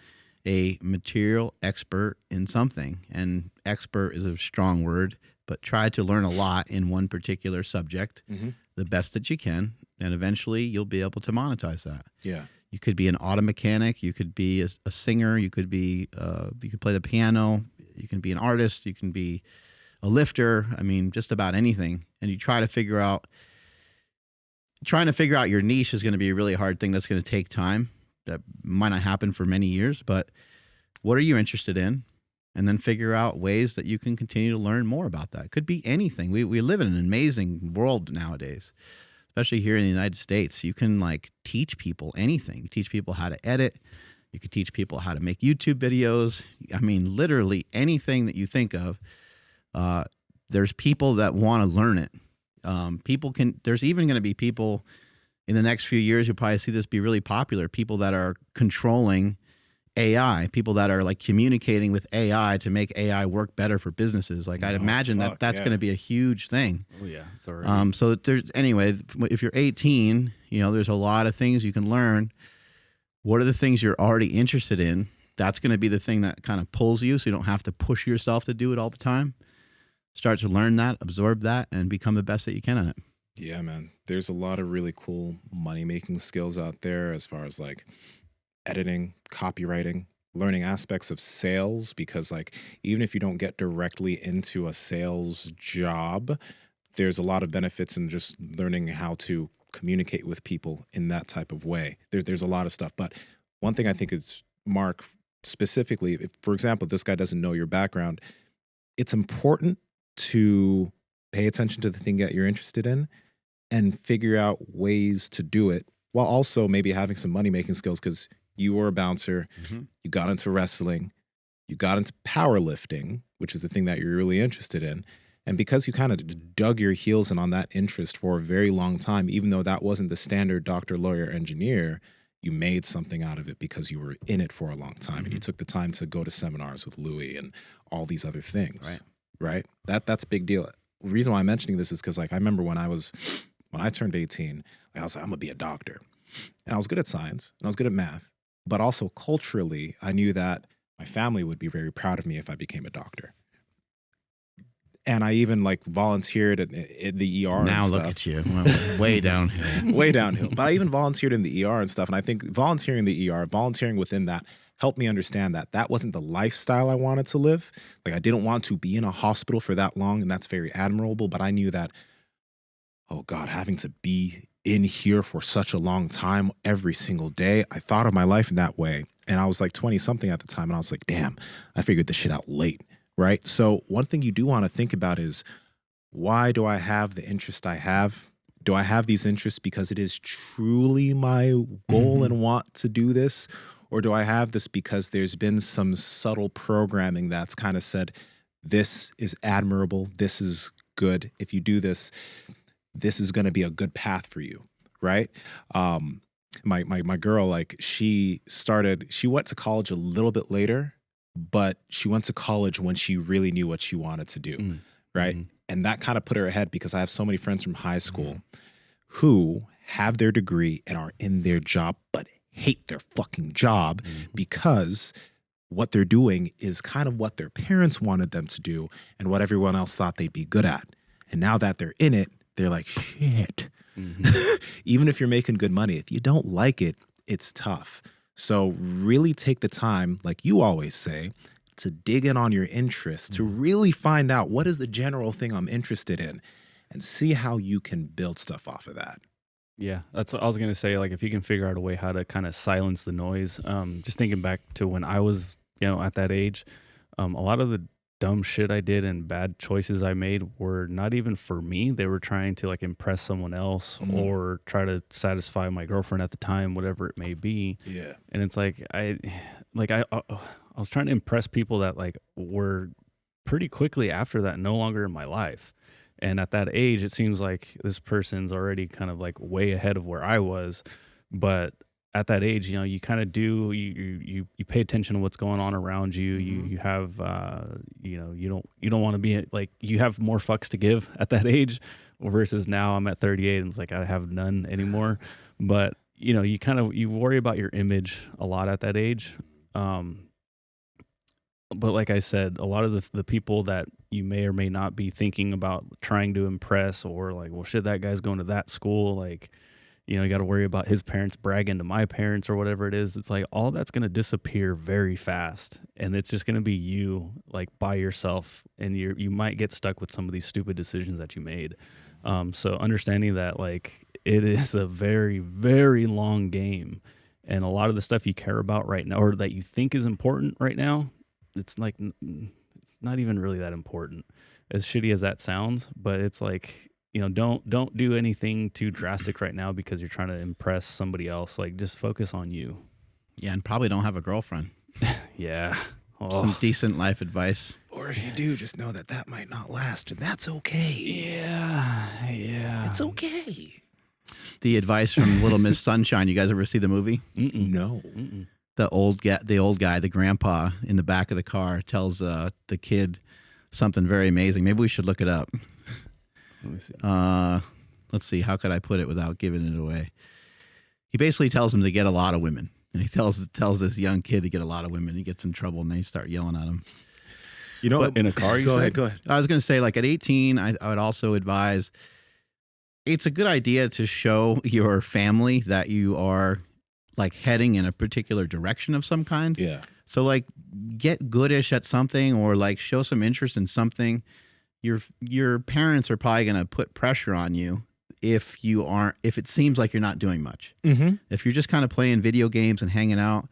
a material expert in something. And expert is a strong word, but try to learn a lot in one particular subject, the best that you can, and eventually you'll be able to monetize that. Yeah. You could be an auto mechanic, you could be a singer, you could play the piano, you can be an artist, you can be a lifter, I mean, just about anything. And you trying to figure out your niche is going to be a really hard thing. That's going to take time. That might not happen for many years, but what are you interested in? And then figure out ways that you can continue to learn more about that. It could be anything. We live in an amazing world nowadays, especially here in the United States. You can like teach people anything. You teach people how to edit. You can teach people how to make YouTube videos. I mean, literally anything that you think of. There's people that want to learn it. There's even going to be people in the next few years, you'll probably see this be really popular. People that are controlling AI, people that are like communicating with AI to make AI work better for businesses. Like I'd imagine that's going to be a huge thing. Oh yeah, it's already. So if you're 18, there's a lot of things you can learn. What are the things you're already interested in? That's going to be the thing that kind of pulls you, so you don't have to push yourself to do it all the time. Start to learn that, absorb that, and become the best that you can at it. Yeah, man. There's a lot of really cool money-making skills out there as far as like editing, copywriting, learning aspects of sales, because like even if you don't get directly into a sales job, there's a lot of benefits in just learning how to communicate with people in that type of way. There's a lot of stuff. But one thing I think is, Mark, specifically, if, for example, this guy doesn't know your background, it's important to pay attention to the thing that you're interested in and figure out ways to do it while also maybe having some money-making skills, because you were a bouncer, you got into wrestling, you got into powerlifting, which is the thing that you're really interested in. And because you kind of dug your heels in on that interest for a very long time, even though that wasn't the standard doctor, lawyer, engineer, you made something out of it because you were in it for a long time. And you took the time to go to seminars with Louis and all these other things, right? That's a big deal. The reason why I'm mentioning this is because like I remember when I turned 18, I was like, I'm gonna be a doctor. And I was good at science and I was good at math, but also culturally, I knew that my family would be very proud of me if I became a doctor. And I even like volunteered in the ER now and stuff. Look at you. Way downhill. Way downhill. But I even volunteered in the ER and stuff. And I think volunteering in the ER, volunteering within that, helped me understand that that wasn't the lifestyle I wanted to live. Like I didn't want to be in a hospital for that long, and that's very admirable. But I knew that, oh God, having to be in here for such a long time every single day, I thought of my life in that way. And I was like 20 something at the time. And I was like, damn, I figured this shit out late. Right. So one thing you do want to think about is, why do I have the interest I have? Do I have these interests because it is truly my goal and want to do this? Or do I have this because there's been some subtle programming that's kind of said, this is admirable, this is good. If you do this, this is going to be a good path for you, right? My girl, like she went to college a little bit later, but she went to college when she really knew what she wanted to do, right? And that kind of put her ahead, because I have so many friends from high school who have their degree and are in their job, but hate their fucking job because what they're doing is kind of what their parents wanted them to do and what everyone else thought they'd be good at. And now that they're in it, they're like, shit. Even if you're making good money, if you don't like it, it's tough. So really take the time, like you always say, to dig in on your interests, to really find out what is the general thing I'm interested in, and see how you can build stuff off of that. Yeah, that's what I was going to say. Like, if you can figure out a way how to kind of silence the noise. Just thinking back to when I was, at that age, a lot of the dumb shit I did and bad choices I made were not even for me. They were trying to like impress someone else or try to satisfy my girlfriend at the time, whatever it may be. Yeah. And it's like, I was trying to impress people that like were pretty quickly after that no longer in my life. And at that age, it seems like this person's already kind of like way ahead of where I was. But at that age, you kind of do, you pay attention to what's going on around you. You have, you don't want to be like, you have more fucks to give at that age versus now I'm at 38 and it's like, I have none anymore. But, you worry about your image a lot at that age. But like I said, a lot of the people that you may or may not be thinking about trying to impress, or like, well, shit, that guy's going to that school. Like, You got to worry about his parents bragging to my parents or whatever it is. It's like all that's going to disappear very fast, and it's just going to be you like by yourself, and you might get stuck with some of these stupid decisions that you made. So understanding that like it is a very, very long game, and a lot of the stuff you care about right now or that you think is important right now, it's like it's not even really that important, as shitty as that sounds. But it's like, don't do anything too drastic right now because you're trying to impress somebody else. Like, just focus on you. Yeah, and probably don't have a girlfriend. Yeah. Some decent life advice. Or if you do, just know that might not last, and that's okay. Yeah. It's okay. The advice from Little Miss Sunshine. You guys ever see the movie? No. The old guy, the grandpa in the back of the car tells the kid something very amazing. Maybe we should look it up. Let me see. Let's see. How could I put it without giving it away? He basically tells him to get a lot of women. And he tells this young kid to get a lot of women. He gets in trouble, and they start yelling at him. In a car, Go ahead. I was going to say, like at 18, I would also advise it's a good idea to show your family that you are like heading in a particular direction of some kind. Yeah. So like get goodish at something, or like show some interest in something. Your parents are probably going to put pressure on you if it seems like you're not doing much. Mm-hmm. If you're just kind of playing video games and hanging out.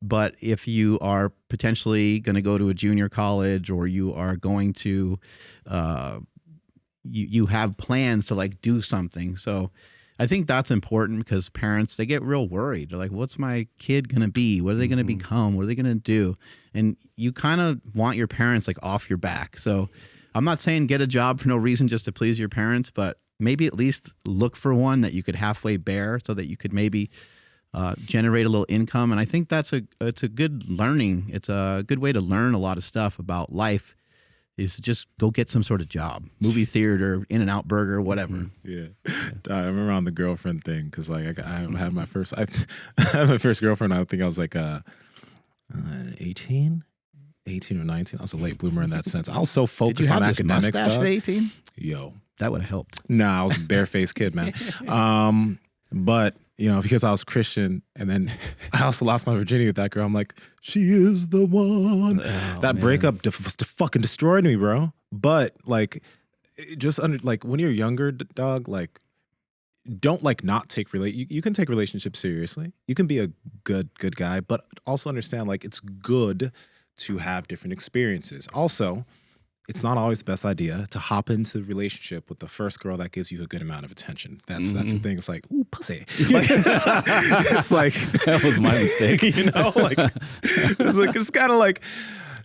But if you are potentially going to go to a junior college, or you are going to, you have plans to like do something. So I think that's important, because parents, they get real worried. They're like, what's my kid going to be? What are they going to become? What are they going to do? And you kind of want your parents like off your back. So I'm not saying get a job for no reason just to please your parents, but maybe at least look for one that you could halfway bear, so that you could maybe generate a little income. And I think it's a good learning. It's a good way to learn a lot of stuff about life, is just go get some sort of job, movie theater, In-N-Out Burger, whatever. Yeah. I remember on the girlfriend thing, because like I had my first, I had my first girlfriend. I think I was like 18 or 19. I was a late bloomer in that sense. I was so focused on academic stuff. At 18? Yo, that would have helped. Nah, I was a barefaced kid, man. But because I was Christian, and then I also lost my virginity with that girl. I'm like, she is the one. That breakup fucking destroyed me, bro. But like, when you're younger, dog, like, don't like not take you can take relationships seriously. You can be a good guy, but also understand like it's good to have different experiences. Also, it's not always the best idea to hop into a relationship with the first girl that gives you a good amount of attention. That's the thing. It's like, ooh, pussy. Like, it's like that was my mistake. It's kind of like,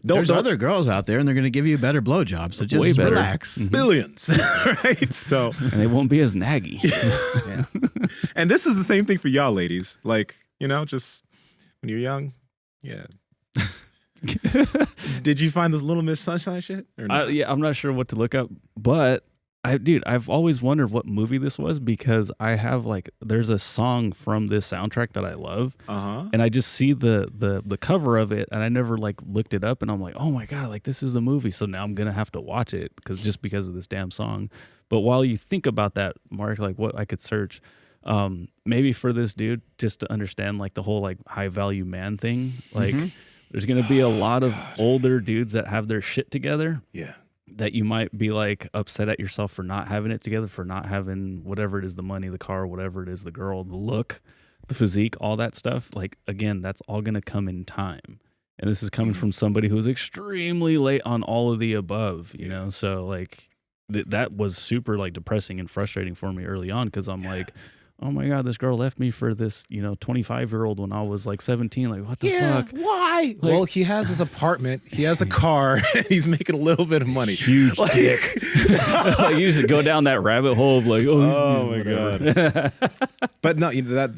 there's other girls out there, and they're going to give you a better blowjob. So just relax. Billions, right? So, and they won't be as naggy. Yeah. And this is the same thing for y'all, ladies. Like, just when you're young, yeah. Did you find this Little Miss Sunshine shit? Or no? Yeah, I'm not sure what to look up, but I've always wondered what movie this was, because I have there's a song from this soundtrack that I love, and I just see the cover of it, and I never looked it up, and I'm like, oh my god, this is the movie. So now I'm gonna have to watch it because of this damn song. But while you think about that, Mark, what I could search, maybe for this dude, just to understand the whole high value man thing, There's going to be a lot of older dudes that have their shit together. Yeah. That you might be upset at yourself for not having it together, for not having whatever it is, the money, the car, whatever it is, the girl, the look, the physique, all that stuff. Again, that's all going to come in time. And this is coming from somebody who's extremely late on all of the above, you know? So that was super depressing and frustrating for me early on, because I'm like, oh my god, this girl left me for this 25-year-old when I was 17. What the fuck? Why? Well, he has his apartment, he has a car, and he's making a little bit of money. Huge dick. You used to go down that rabbit hole of oh my god. But no, that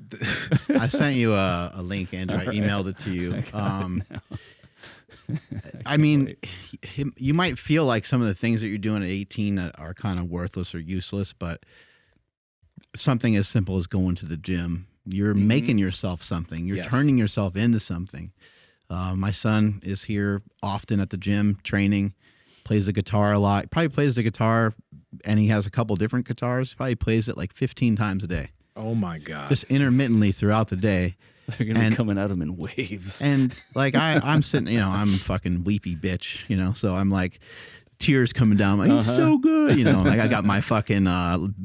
I sent you a link, Andrew. I emailed it to you. I mean, you might feel like some of the things that you're doing at 18 that are kind of worthless or useless, but something as simple as going to the gym, you're making yourself something. You're turning yourself into something. My son is here often at the gym training, plays the guitar a lot. Probably plays the guitar, and he has a couple different guitars. Probably plays it 15 times a day. Oh my God. just intermittently throughout the day. They're gonna be coming at them in waves. And like I'm sitting, I'm a fucking weepy bitch, so I'm like tears coming down. I'm like, he's so good, like I got my fucking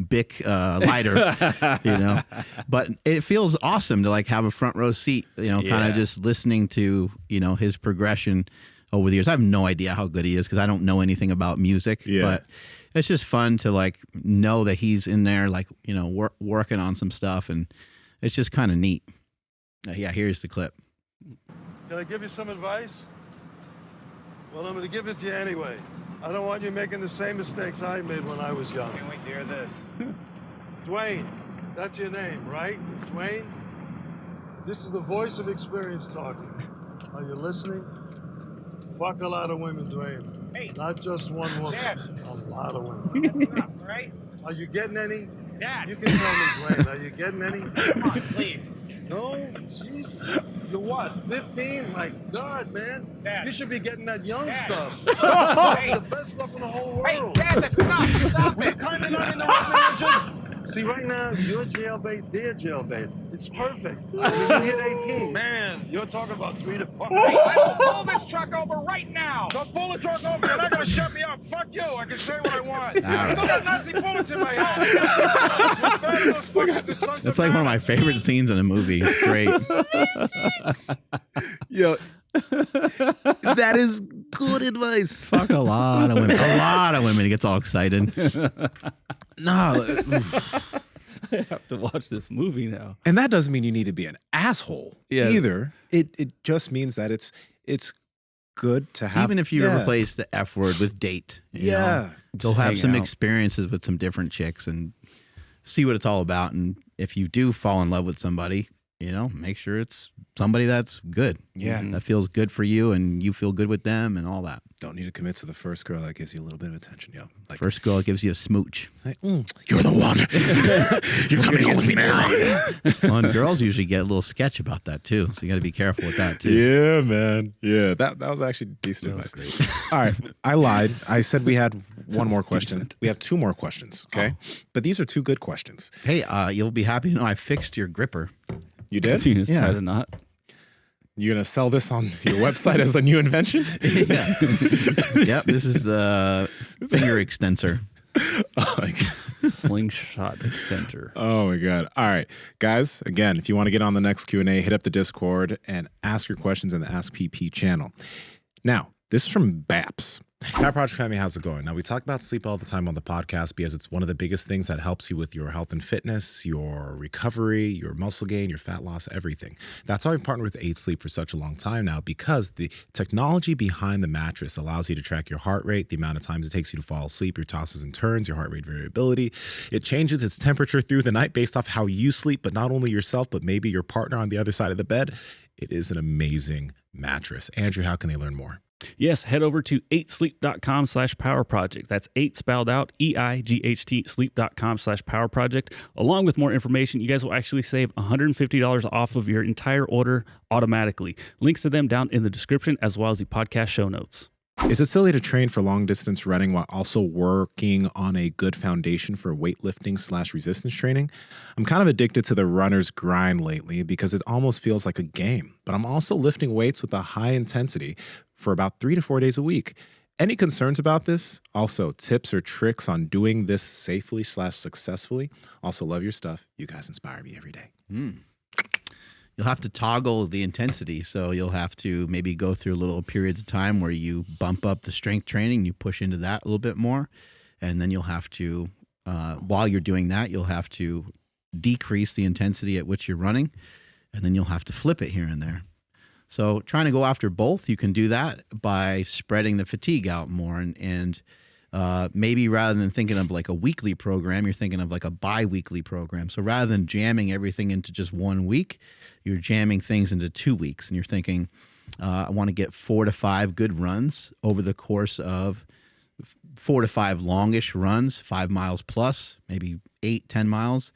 Bic lighter, But it feels awesome to like have a front row seat, kind of just listening to, his progression over the years. I have no idea how good he is because I don't know anything about music, but it's just fun to like know that he's in there, like, working on some stuff, and it's just kind of neat. Yeah, here's the clip. Can I give you some advice? Well, I'm going to give it to you anyway. I don't want you making the same mistakes I made when I was young. Can't wait to hear this. Dwayne, that's your name, right? Dwayne? This is the voice of experience talking. Are you listening? Fuck a lot of women, Dwayne. Hey. Not just one woman. Dad. A lot of women. That's enough, right? Are you getting any? Dad. You can tell me, Dwayne. Are you getting any? Come on, please. No? Jesus. You're what? 15? My God, man. Dad. You should be getting that young Dad. stuff. Hey. The best stuff in the whole Hey, world. Dad, that's enough. Stop We're it. kind of not in the right manager. See, right now, you're jailbait, they're jailbait. It's perfect. When you hit 18, man, you're talking about 3 to 5. Hey, I will pull this truck over right now. Don't pull the truck over. You're not going to shut me up. Fuck you. I can say what I want. I still got Nazi bullets in my head. It's like one of my favorite scenes in a movie. Great. Yo, that is good advice. Fuck a lot of women. A lot of women. He gets all excited. No. I have to watch this movie now. And that doesn't mean you need to be an asshole either. It just means that it's good to have. Even if you replace the F word with date. You know, go have hang some out. experiences with some different chicks and see what it's all about. And if you do fall in love with somebody, make sure it's somebody that's good. Yeah. That feels good for you and you feel good with them and all that. Don't need to commit to the first girl that gives you a little bit of attention, yo. Like, First girl gives you a smooch. like, you're the one. You're coming home with me now. Well, and girls usually get a little sketch about that too. So you got to be careful with that too. Yeah, man. Yeah, that was actually decent advice. All right, I lied. I said we had one more question. Decent. We have 2 more questions, okay? But these are 2 good questions. Hey, you'll be happy to know I fixed your gripper. You did? You just Yeah. tied a knot. You're going to sell this on your website as a new invention? Yep, this is the finger extensor. Oh, my God. Slingshot extender. Oh my God. All right, guys, again, if you want to get on the next Q&A, hit up the Discord and ask your questions in the Ask PP channel. Now, this is from Baps. Power Project family, how's it going? Now, we talk about sleep all the time on the podcast because it's one of the biggest things that helps you with your health and fitness, your recovery, your muscle gain, your fat loss, everything. That's why I've partnered with 8 Sleep for such a long time now, because the technology behind the mattress allows you to track your heart rate, the amount of times it takes you to fall asleep, your tosses and turns, your heart rate variability. It changes its temperature through the night based off how you sleep, but not only yourself, but maybe your partner on the other side of the bed. It is an amazing mattress. Andrew, how can they learn more? Yes, head over to 8sleep.com/power project. That's 8 spelled out, EIGHT, sleep.com/power project. Along with more information, you guys will actually save $150 off of your entire order automatically. Links to them down in the description as well as the podcast show notes. Is it silly to train for long distance running while also working on a good foundation for weightlifting/resistance training? I'm kind of addicted to the runner's grind lately because it almost feels like a game, but I'm also lifting weights with a high intensity for about 3 to 4 days a week. Any concerns about this? Also, tips or tricks on doing this safely/successfully? Also, love your stuff. You guys inspire me every day. You'll have to toggle the intensity. So you'll have to maybe go through little periods of time where you bump up the strength training, you push into that a little bit more. And then you'll have to, while you're doing that, you'll have to decrease the intensity at which you're running. And then you'll have to flip it here and there. So trying to go after both, you can do that by spreading the fatigue out more. And maybe rather than thinking of like a weekly program, you're thinking of like a bi-weekly program. So rather than jamming everything into just 1 week, you're jamming things into 2 weeks. And you're thinking, I want to get 4 to 5 good runs over the course of 4 to 5 longish runs, 5 miles plus, maybe 8, 10 miles.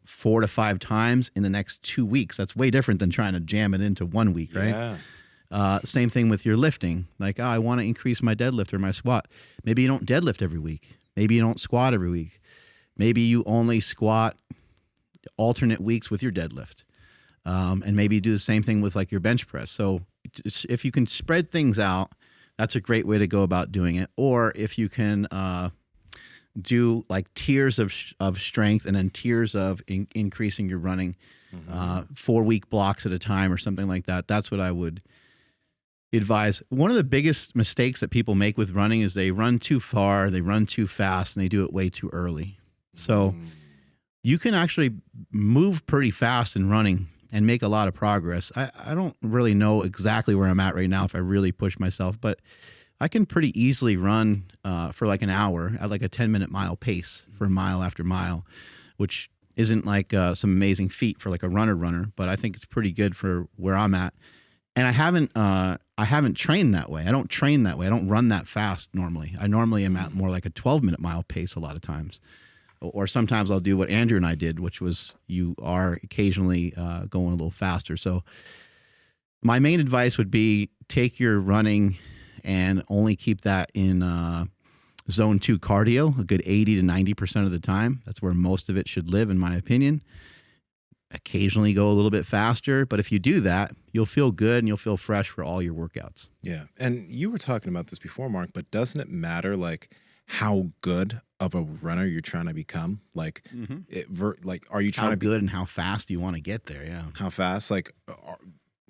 4 to 5 times in the next 2 weeks. That's way different than trying to jam it into 1 week, right? Yeah. Same thing with your lifting. Like, I want to increase my deadlift or my squat. Maybe you don't deadlift every week. Maybe you don't squat every week. maybe you only squat alternate weeks with your deadlift. And maybe do the same thing with like your bench press. So if you can spread things out, that's a great way to go about doing it. Or if you can do like tiers of strength and then tiers of increasing your running, 4-week blocks at a time or something like that. That's what I would advise. One of the biggest mistakes that people make with running is they run too far, they run too fast, and they do it way too early. So you can actually move pretty fast in running and make a lot of progress. I don't really know exactly where I'm at right now if I really push myself, but I can pretty easily run for like an hour at like a 10-minute mile pace for mile after mile, which isn't like some amazing feat for like a runner, but I think it's pretty good for where I'm at. And I haven't trained that way. I don't train that way. I don't run that fast normally. I normally am at more like a 12-minute mile pace a lot of times. Or sometimes I'll do what Andrew and I did, which was you are occasionally going a little faster. So my main advice would be take your running and only keep that in zone 2 cardio, a good 80 to 90% of the time. That's where most of it should live, in my opinion. Occasionally go a little bit faster, but if you do that, you'll feel good and you'll feel fresh for all your workouts. Yeah. And you were talking about this before, Mark, but doesn't it matter like how good of a runner you're trying to become? Like, are you trying how to be good and how fast you want to get there? Yeah. How fast? Like,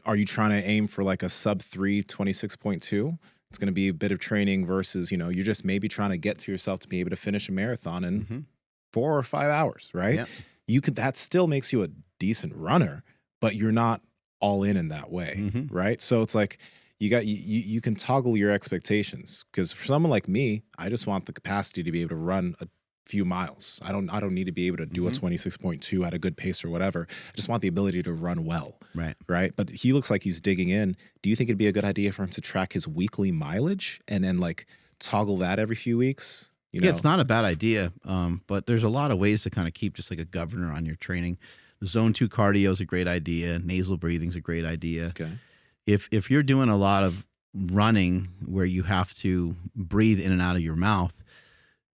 are you trying to aim for like a sub 3 26.2? It's going to be a bit of training versus, you're just maybe trying to get to yourself to be able to finish a marathon in 4 or 5 hours, right? Yep. That still makes you a decent runner, but you're not all in that way, right? So it's like you can toggle your expectations, because for someone like me, I just want the capacity to be able to run a few miles. I don't need to be able to do a 26.2 at a good pace or whatever. I just want the ability to run well. Right. But he looks like he's digging in. Do you think it'd be a good idea for him to track his weekly mileage and then like toggle that every few weeks? Yeah, it's not a bad idea. But there's a lot of ways to kind of keep just like a governor on your training. The zone 2 cardio is a great idea. Nasal breathing is a great idea. Okay. If you're doing a lot of running where you have to breathe in and out of your mouth,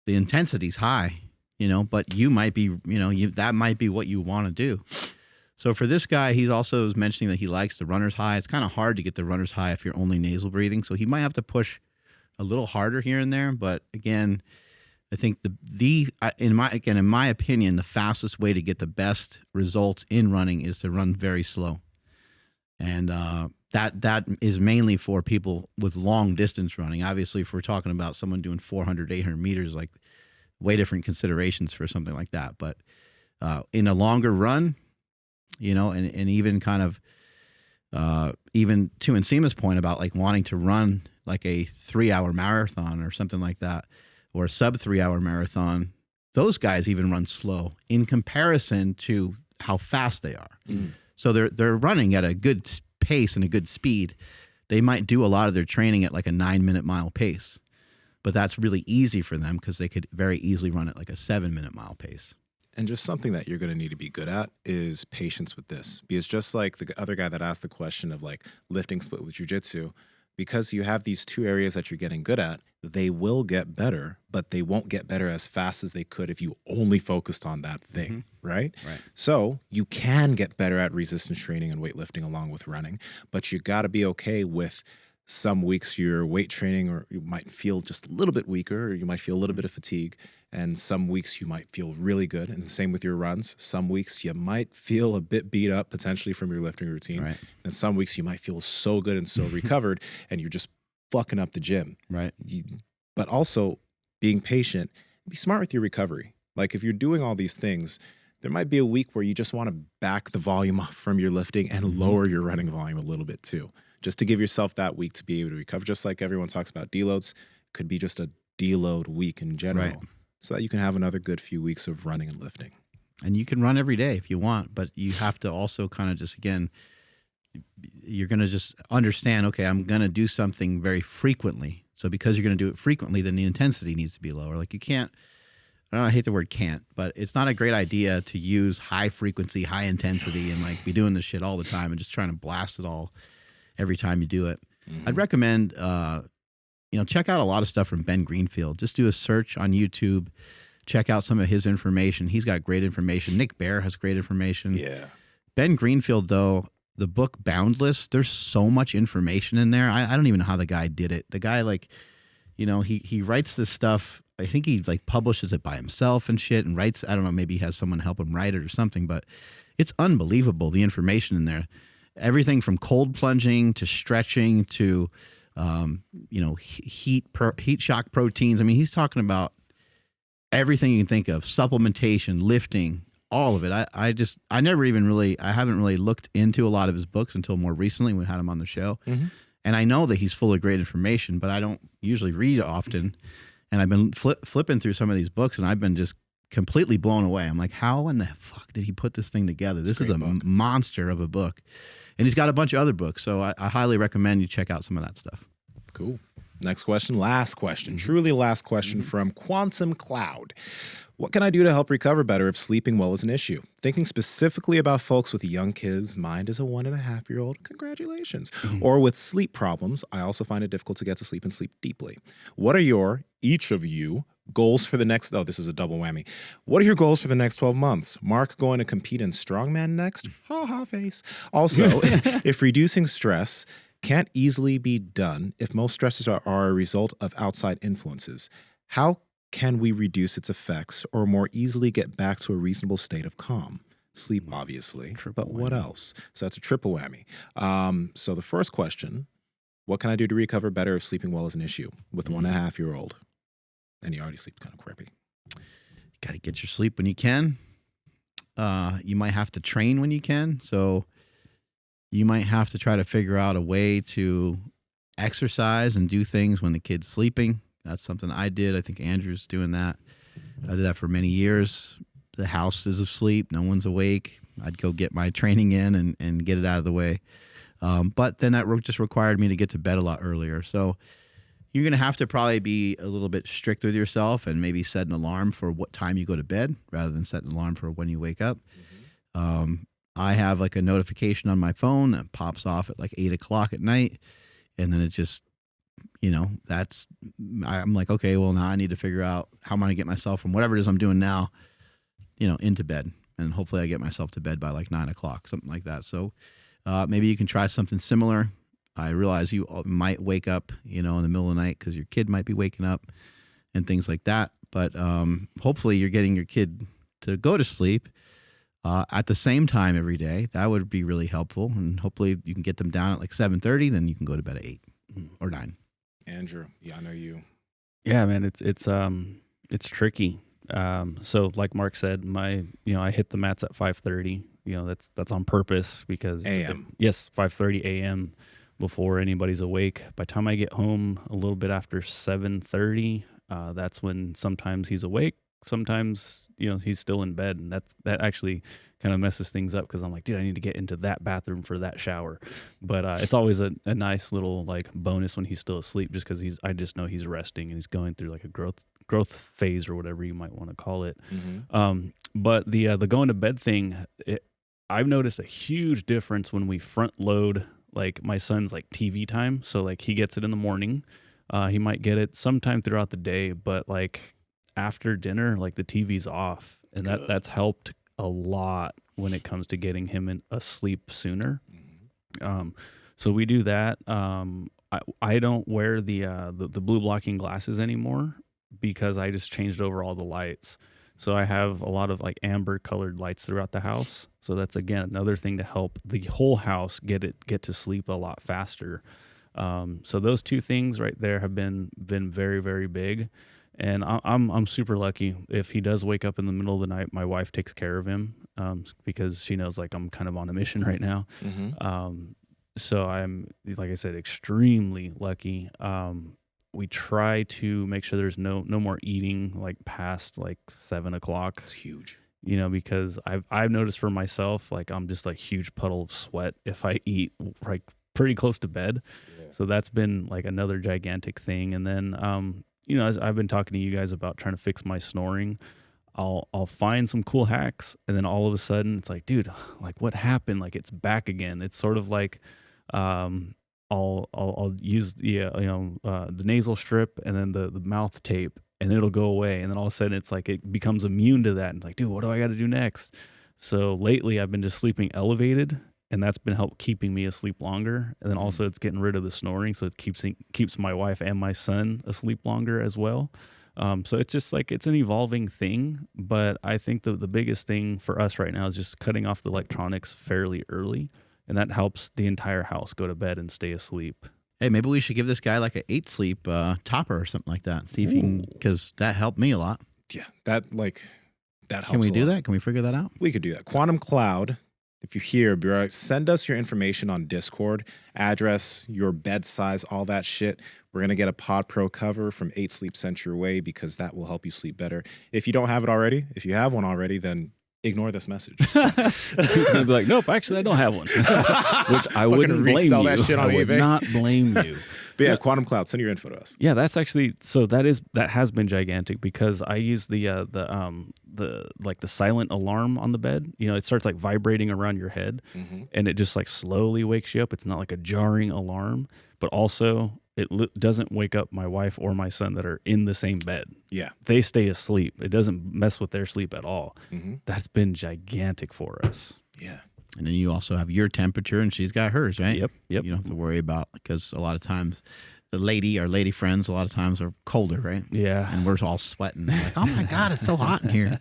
the intensity's high, but you might be, that might be what you want to do. So for this guy, he's also mentioning that he likes the runner's high. It's kind of hard to get the runner's high if you're only nasal breathing. So he might have to push a little harder here and there. But again, I think in my opinion, the fastest way to get the best results in running is to run very slow. And that is mainly for people with long distance running. Obviously, if we're talking about someone doing 400, 800 meters, like way different considerations for something like that. But in a longer run, and even kind of, even to Nsima's point about like wanting to run like a 3-hour marathon or something like that, or a sub 3-hour marathon, those guys even run slow in comparison to how fast they are. So they're running at a good pace and a good speed. They might do a lot of their training at like a 9-minute mile pace, but that's really easy for them because they could very easily run at like a 7-minute mile pace. And just something that you're going to need to be good at is patience with this, because just like the other guy that asked the question of like lifting split with jiu-jitsu, because you have these 2 areas that you're getting good at, they will get better, but they won't get better as fast as they could if you only focused on that thing, right? So you can get better at resistance training and weightlifting along with running, but you got to be okay with some weeks you're weight training or you might feel just a little bit weaker, or you might feel a little bit of fatigue. And some weeks you might feel really good. And the same with your runs. Some weeks you might feel a bit beat up potentially from your lifting routine. Right. And some weeks you might feel so good and so recovered and you're just fucking up the gym. Right. But also being patient, be smart with your recovery. Like if you're doing all these things, there might be a week where you just want to back the volume off from your lifting and lower your running volume a little bit too, just to give yourself that week to be able to recover. Just like everyone talks about deloads, could be just a deload week in general. Right. So that you can have another good few weeks of running and lifting. And you can run every day if you want, but you have to also kind of just, again, you're going to just understand, okay, I'm going to do something very frequently. So because you're going to do it frequently, then the intensity needs to be lower. Like you can't, I hate the word can't, but it's not a great idea to use high frequency, high intensity and like be doing this shit all the time and just trying to blast it all every time you do it. I'd recommend, check out a lot of stuff from Ben Greenfield. Just do a search on YouTube. check out some of his information. He's got great information. Nick Bear has great information. Yeah. Ben Greenfield, though, the book Boundless, there's so much information in there. I don't even know how the guy did it. The guy, like, you know, he writes this stuff. I think he like publishes it by himself and shit and writes. I don't know, maybe he has someone help him write it or something, but it's unbelievable, the information in there. Everything from cold plunging to stretching to, you know, heat shock proteins. I mean, he's talking about everything you can think of, supplementation, lifting, all of it. I haven't really looked into a lot of his books until more recently when we had him on the show. Mm-hmm. And I know that he's full of great information, but I don't usually read often. And I've been flipping through some of these books, and I've been just completely blown away. I'm like, how in the fuck did he put this thing together? This is a monster of a book. And he's got a bunch of other books, so I highly recommend you check out some of that stuff. Cool. Next question, last question, truly last question from Quantum Cloud. What can I do to help recover better if sleeping well is an issue? Thinking specifically about folks with young kids, mine is a 1.5-year-old, congratulations. Or with sleep problems, I also find it difficult to get to sleep and sleep deeply. What are each of you, goals for the next, this is a double whammy. What are your goals for the next 12 months? Mark going to compete in strongman next? Ha ha face. Also, if reducing stress can't easily be done if most stresses are a result of outside influences, how can we reduce its effects or more easily get back to a reasonable state of calm? Sleep, obviously, but what else? So that's a triple whammy. So the first question, what can I do to recover better if sleeping well is an issue with a 1.5-year-old? And he already sleeps kind of crappy. Got to get your sleep when you can. You might have to train when you can. So you might have to try to figure out a way to exercise and do things when the kid's sleeping. That's something I did. I think Andrew's doing that. I did that for many years. The house is asleep. No one's awake. I'd go get my training in and get it out of the way. But then that just required me to get to bed a lot earlier. So you're going to have to probably be a little bit strict with yourself and maybe set an alarm for what time you go to bed rather than set an alarm for when you wake up. I have like a notification on my phone that pops off at like 8 o'clock at night. And then it just, you know, I'm like, okay, well, now I need to figure out how I'm going to get myself from whatever it is I'm doing now, you know, into bed. And hopefully I get myself to bed by like 9 o'clock, something like that. So maybe you can try something similar. I realize you might wake up, you know, in the middle of the night because your kid might be waking up and things like that. But hopefully you're getting your kid to go to sleep at the same time every day. That would be really helpful. And hopefully you can get them down at like 7:30, then you can go to bed at 8 or 9. Andrew, yeah, I know you. Yeah, man, it's tricky. So like Mark said, I hit the mats at 5:30. You know, that's on purpose because AM. Yes, 5:30 a.m. before anybody's awake. By the time I get home a little bit after 7:30, that's when sometimes he's awake. Sometimes, you know, he's still in bed, and that actually kind of messes things up because I'm like, dude, I need to get into that bathroom for that shower. But it's always a nice little like bonus when he's still asleep, just because I just know he's resting and he's going through like a growth phase or whatever you might want to call it. But the going to bed thing, I've noticed a huge difference when we front load like my son's like TV time. So like he gets it in the morning, he might get it sometime throughout the day, but like after dinner, like the TV's off, and that's helped a lot when it comes to getting him asleep sooner. So we do that. I don't wear the blue blocking glasses anymore because I just changed over all the lights. So I have a lot of like amber colored lights throughout the house. So that's again another thing to help the whole house get to sleep a lot faster. So those two things right there have been very, very big. And I'm super lucky. If he does wake up in the middle of the night, my wife takes care of him because she knows like I'm kind of on a mission right now. So I'm, like I said, extremely lucky. We try to make sure there's no more eating like past like 7 o'clock. It's huge. You know, because I've noticed for myself, like I'm just like huge puddle of sweat if I eat like pretty close to bed. Yeah. So that's been like another gigantic thing. And then, you know, as I've been talking to you guys about trying to fix my snoring, I'll find some cool hacks, and then all of a sudden it's like, dude, like what happened? Like it's back again. It's sort of like I'll use the nasal strip and then the mouth tape, and then it'll go away. And then all of a sudden it's like it becomes immune to that. And it's like, dude, what do I got to do next? So lately I've been just sleeping elevated, and that's been keeping me asleep longer. And then also it's getting rid of the snoring. So it keeps my wife and my son asleep longer as well. So it's just like, it's an evolving thing, but I think the biggest thing for us right now is just cutting off the electronics fairly early, and that helps the entire house go to bed and stay asleep. Hey, maybe we should give this guy like an 8 sleep topper or something like that. See if he can, because that helped me a lot. Yeah, that helps. Can we do that? Can we figure that out? We could do that. Quantum Cloud, if you're here, be right, send us your information on Discord, address, your bed size, all that shit. We're going to get a Pod Pro cover from 8 Sleep sent your way because that will help you sleep better. If you don't have it already, if you have one already, then ignore this message. He's going to be like, nope, actually, I don't have one. Which I wouldn't blame resell you. that shit on I would eBay. not blame you. But yeah, Quantum Cloud, send your info to us. Yeah, that's actually, so that has been gigantic because I use the silent alarm on the bed. You know, it starts like vibrating around your head, and it just like slowly wakes you up. It's not like a jarring alarm, but also it doesn't wake up my wife or my son that are in the same bed. Yeah. They stay asleep. It doesn't mess with their sleep at all. That's been gigantic for us. Yeah. And then you also have your temperature, and she's got hers, right? Yep. You don't have to worry about, because a lot of times our lady friends, a lot of times are colder, right? Yeah. And we're all sweating. They're like, oh my God, it's so hot in here.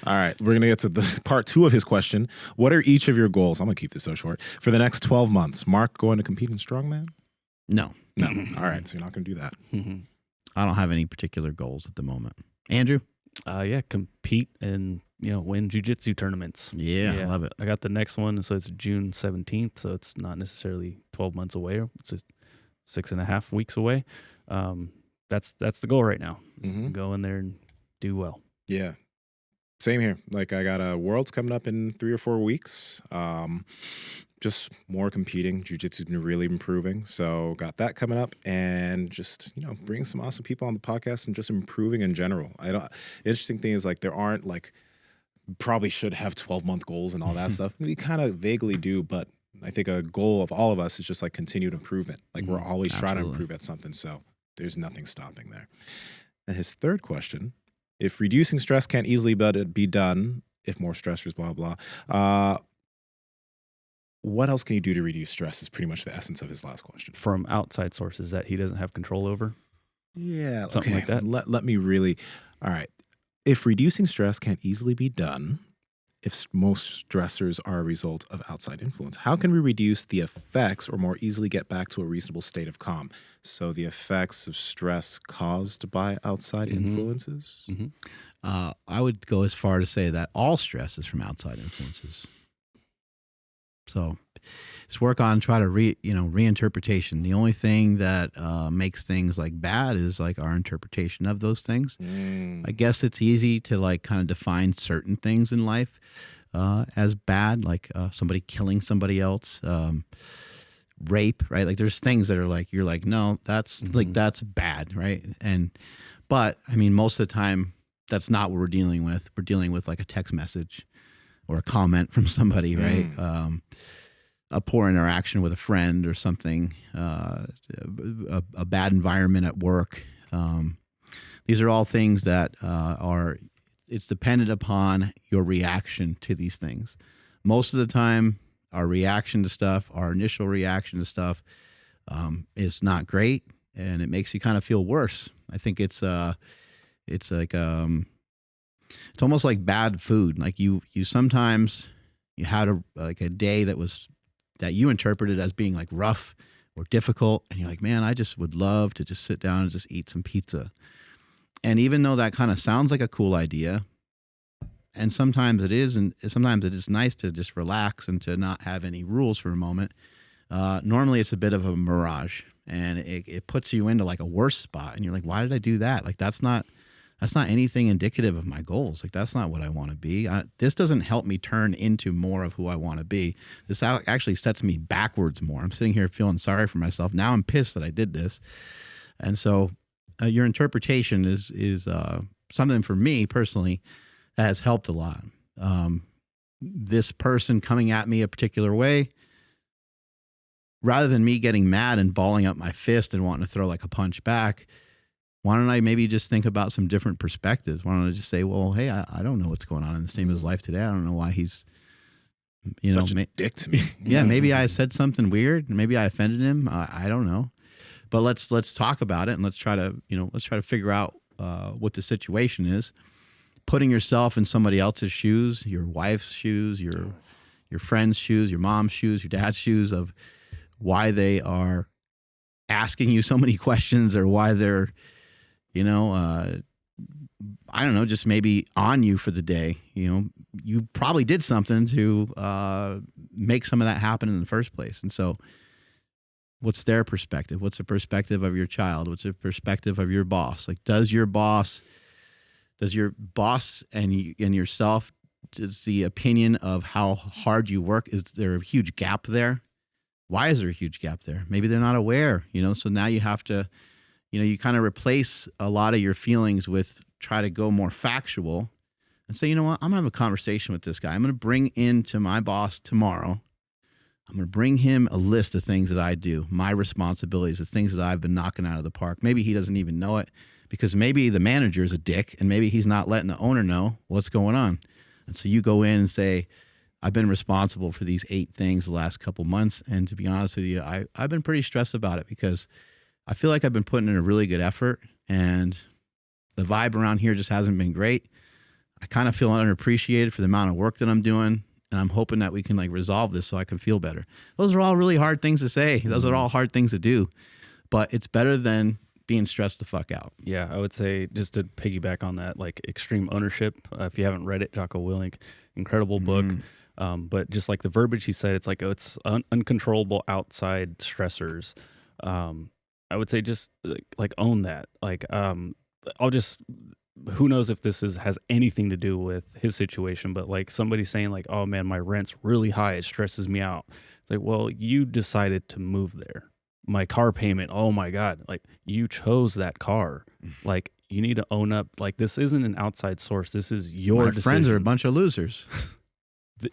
All right, we're going to get to the part 2 of his question. What are each of your goals? I'm going to keep this so short. For the next 12 months, Mark going to compete in strongman? No. All right, so you're not going to do that. I don't have any particular goals at the moment. Andrew? Compete and win jiu-jitsu tournaments. Yeah, I love it. I got the next one, so it's June 17th, so it's not necessarily 12 months away. It's just 6.5 weeks away. That's the goal right now. Go in there and do well. Yeah. Same here. Like I got a Worlds coming up in 3 or 4 weeks. Just more competing. Jiu-jitsu's been really improving. So got that coming up, and just, bring some awesome people on the podcast and just improving in general. The interesting thing is like there aren't like, probably should have 12-month goals and all that stuff. We kind of vaguely do, but I think a goal of all of us is just like continued improvement. Like we're always trying to improve at something. So there's nothing stopping there. And his third question, if reducing stress can't easily be done, if more stressors, blah, blah, what else can you do to reduce stress is pretty much the essence of his last question. From outside sources that he doesn't have control over? Yeah. Something like that. Let me really, all right. If reducing stress can't easily be done, if most stressors are a result of outside influence, how can we reduce the effects or more easily get back to a reasonable state of calm? So the effects of stress caused by outside influences? I would go as far to say that all stress is from outside influences. So just work on reinterpretation. The only thing that makes things like bad is like our interpretation of those things. I guess it's easy to like kind of define certain things in life as bad, like somebody killing somebody else, rape, right? Like there's things that are like, you're like, no, that's like, that's bad, right? But I mean, most of the time that's not what we're dealing with. We're dealing with like a text message or a comment from somebody, right? A poor interaction with a friend or something, a bad environment at work. These are all things that it's dependent upon your reaction to these things. Most of the time, our reaction to stuff, our initial reaction to stuff is not great, and it makes you kind of feel worse. I think it's like, it's almost like bad food. Like you sometimes you had a day that you interpreted as being like rough or difficult, and you're like, man, I just would love to just sit down and just eat some pizza. And even though that kind of sounds like a cool idea, and sometimes it is, and sometimes it is nice to just relax and to not have any rules for a moment. Normally it's a bit of a mirage, and it puts you into like a worse spot, and you're like, why did I do that? Like that's not anything indicative of my goals. Like that's not what I want to be. This doesn't help me turn into more of who I want to be. This actually sets me backwards more. I'm sitting here feeling sorry for myself. Now I'm pissed that I did this. And so your interpretation is something for me personally that has helped a lot. This person coming at me a particular way, rather than me getting mad and balling up my fist and wanting to throw like a punch back, why don't I maybe just think about some different perspectives? Why don't I just say, well, hey, I don't know what's going on in Nsima's life today. I don't know why he's, Such a dick to me. yeah, maybe I said something weird. Maybe I offended him. I don't know. But let's talk about it, and let's try to figure out what the situation is. Putting yourself in somebody else's shoes, your wife's shoes, your friend's shoes, your mom's shoes, your dad's shoes, of why they are asking you so many questions, or why they're, I don't know, just maybe on you for the day. You probably did something to make some of that happen in the first place. And so what's their perspective? What's the perspective of your child? What's the perspective of your boss? Like, does your boss and yourself, does the opinion of how hard you work, is there a huge gap there? Why is there a huge gap there? Maybe they're not aware, so now you have to, you kind of replace a lot of your feelings with, try to go more factual and say, you know what, I'm gonna have a conversation with this guy. I'm gonna bring into my boss tomorrow. I'm gonna bring him a list of things that I do, my responsibilities, the things that I've been knocking out of the park. Maybe he doesn't even know it, because maybe the manager is a dick and maybe he's not letting the owner know what's going on. And so you go in and say, I've been responsible for these 8 things the last couple months. And to be honest with you, I've been pretty stressed about it, because I feel like I've been putting in a really good effort, and the vibe around here just hasn't been great. I kind of feel underappreciated for the amount of work that I'm doing. And I'm hoping that we can resolve this so I can feel better. Those are all really hard things to say. Those are all hard things to do, but it's better than being stressed the fuck out. Yeah, I would say, just to piggyback on that, Extreme Ownership. If you haven't read it, Jocko Willink, incredible book. But just like the verbiage he said, it's it's uncontrollable outside stressors. I would say just own that. Who knows if this has anything to do with his situation, but somebody saying oh man, my rent's really high, it stresses me out. It's well, you decided to move there. My car payment, oh my God, you chose that car. You need to own up. This isn't an outside source. This is your decisions. Friends are a bunch of losers.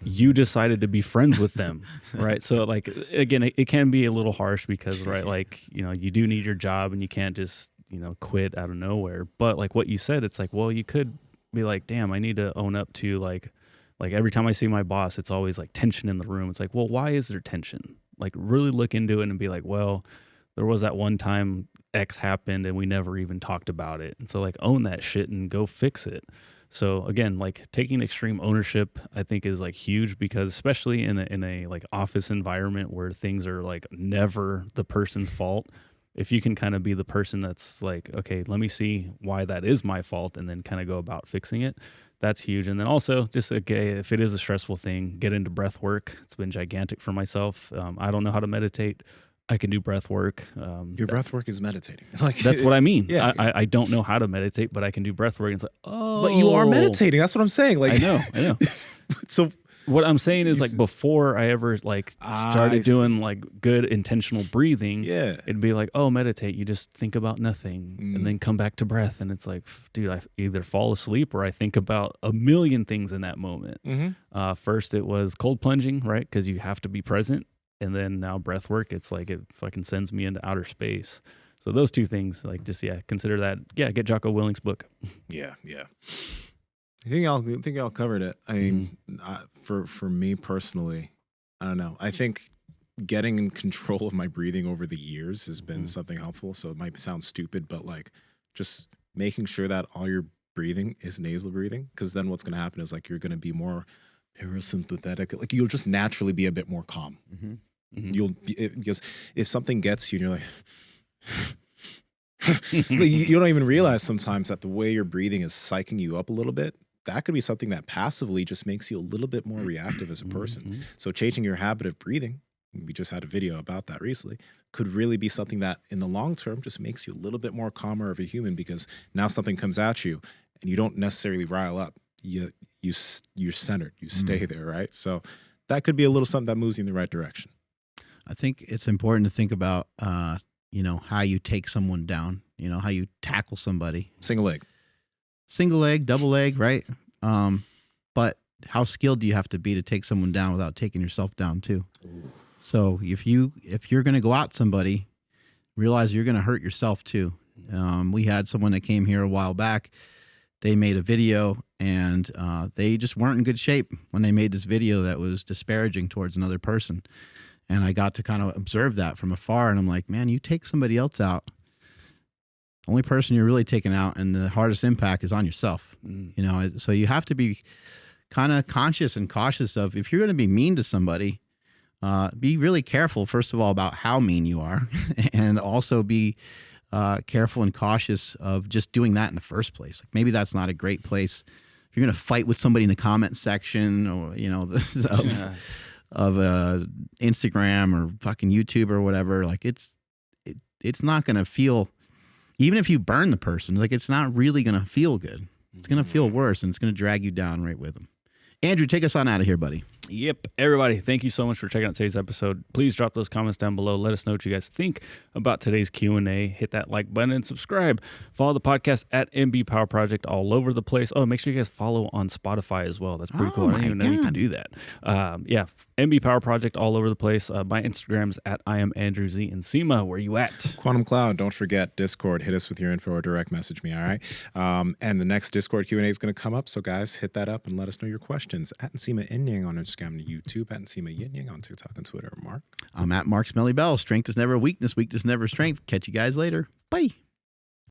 You decided to be friends with them, right? So again, it can be a little harsh, because you do need your job, and you can't just quit out of nowhere. But what you said, it's well, you could be damn, I need to own up to every time I see my boss, it's always tension in the room. It's well, why is there tension? Really look into it and be well, there was that one time X happened and we never even talked about it. And so own that shit and go fix it. So again, taking extreme ownership, I think, is huge, because especially in a office environment where things are never the person's fault, if you can kind of be the person that's okay, let me see why that is my fault, and then kind of go about fixing it, that's huge. And then also, just if it is a stressful thing, get into breath work. It's been gigantic for myself. I don't know how to meditate. I can do breath work. Your breath work is meditating. That's what I mean. Yeah. I don't know how to meditate, but I can do breath work. And it's oh. But you are meditating. That's what I'm saying. I know. So what I'm saying is before I ever started doing good intentional breathing, it'd be oh, meditate. You just think about nothing and then come back to breath. And it's dude, I either fall asleep or I think about a million things in that moment. First it was cold plunging, right? Because you have to be present. And then now breath work, it's it fucking sends me into outer space. So those two things, consider that. Yeah, get Jocko Willink's book. Yeah. I think y'all covered it. I mean, for me personally, I don't know. I think getting in control of my breathing over the years has been something helpful. So it might sound stupid, but just making sure that all your breathing is nasal breathing, because then what's going to happen is you're going to be more parasympathetic. You'll just naturally be a bit more calm. Because if something gets you and you're you don't even realize sometimes that the way you're breathing is psyching you up a little bit. That could be something that passively just makes you a little bit more reactive as a person. So changing your habit of breathing, we just had a video about that recently, could really be something that in the long term just makes you a little bit more calmer of a human, because now something comes at you and you don't necessarily rile up. You're centered. You stay there, right? So that could be a little something that moves you in the right direction. I think it's important to think about, how you take someone down, how you tackle somebody. Single leg, double leg, right? But how skilled do you have to be to take someone down without taking yourself down too? So if you're going to go at somebody, realize you're going to hurt yourself too. We had someone that came here a while back. They made a video, and they just weren't in good shape when they made this video that was disparaging towards another person. And I got to kind of observe that from afar, and I'm like, man, you take somebody else out. The only person you're really taking out, and the hardest impact is on yourself. You know, so you have to be kind of conscious and cautious of, if you're going to be mean to somebody, be really careful, first of all, about how mean you are, and also be careful and cautious of just doing that in the first place. Like, maybe that's not a great place. If you're going to fight with somebody in the comment section, or, you know, of Instagram or fucking YouTube or whatever, like it's not going to feel, even if you burn the person, like, it's not really going to feel good. It's going to feel worse, and it's going to drag you down right with them. Andrew, take us on out of here, buddy. Yep. Everybody, thank you so much for checking out today's episode. Please drop those comments down below. Let us know what you guys think about today's Q&A. Hit that like button and subscribe. Follow the podcast at MB Power Project all over the place. Oh, make sure you guys follow on Spotify as well. That's pretty cool. I didn't even know you can do that. Yeah, MB Power Project all over the place. My Instagram's at I am Andrew Z. Nsima. Where you at? Quantum Cloud. Don't forget Discord. Hit us with your info or direct message me, all right? And the next Discord Q&A is going to come up, so guys, hit that up and let us know your questions. At Nsima Inyang on Instagram and YouTube. At Nsima Inyang on TikTok and Twitter. Mark? I'm at Mark Smelly Bell. Strength is never weakness. Weakness never strength. Catch you guys later. Bye.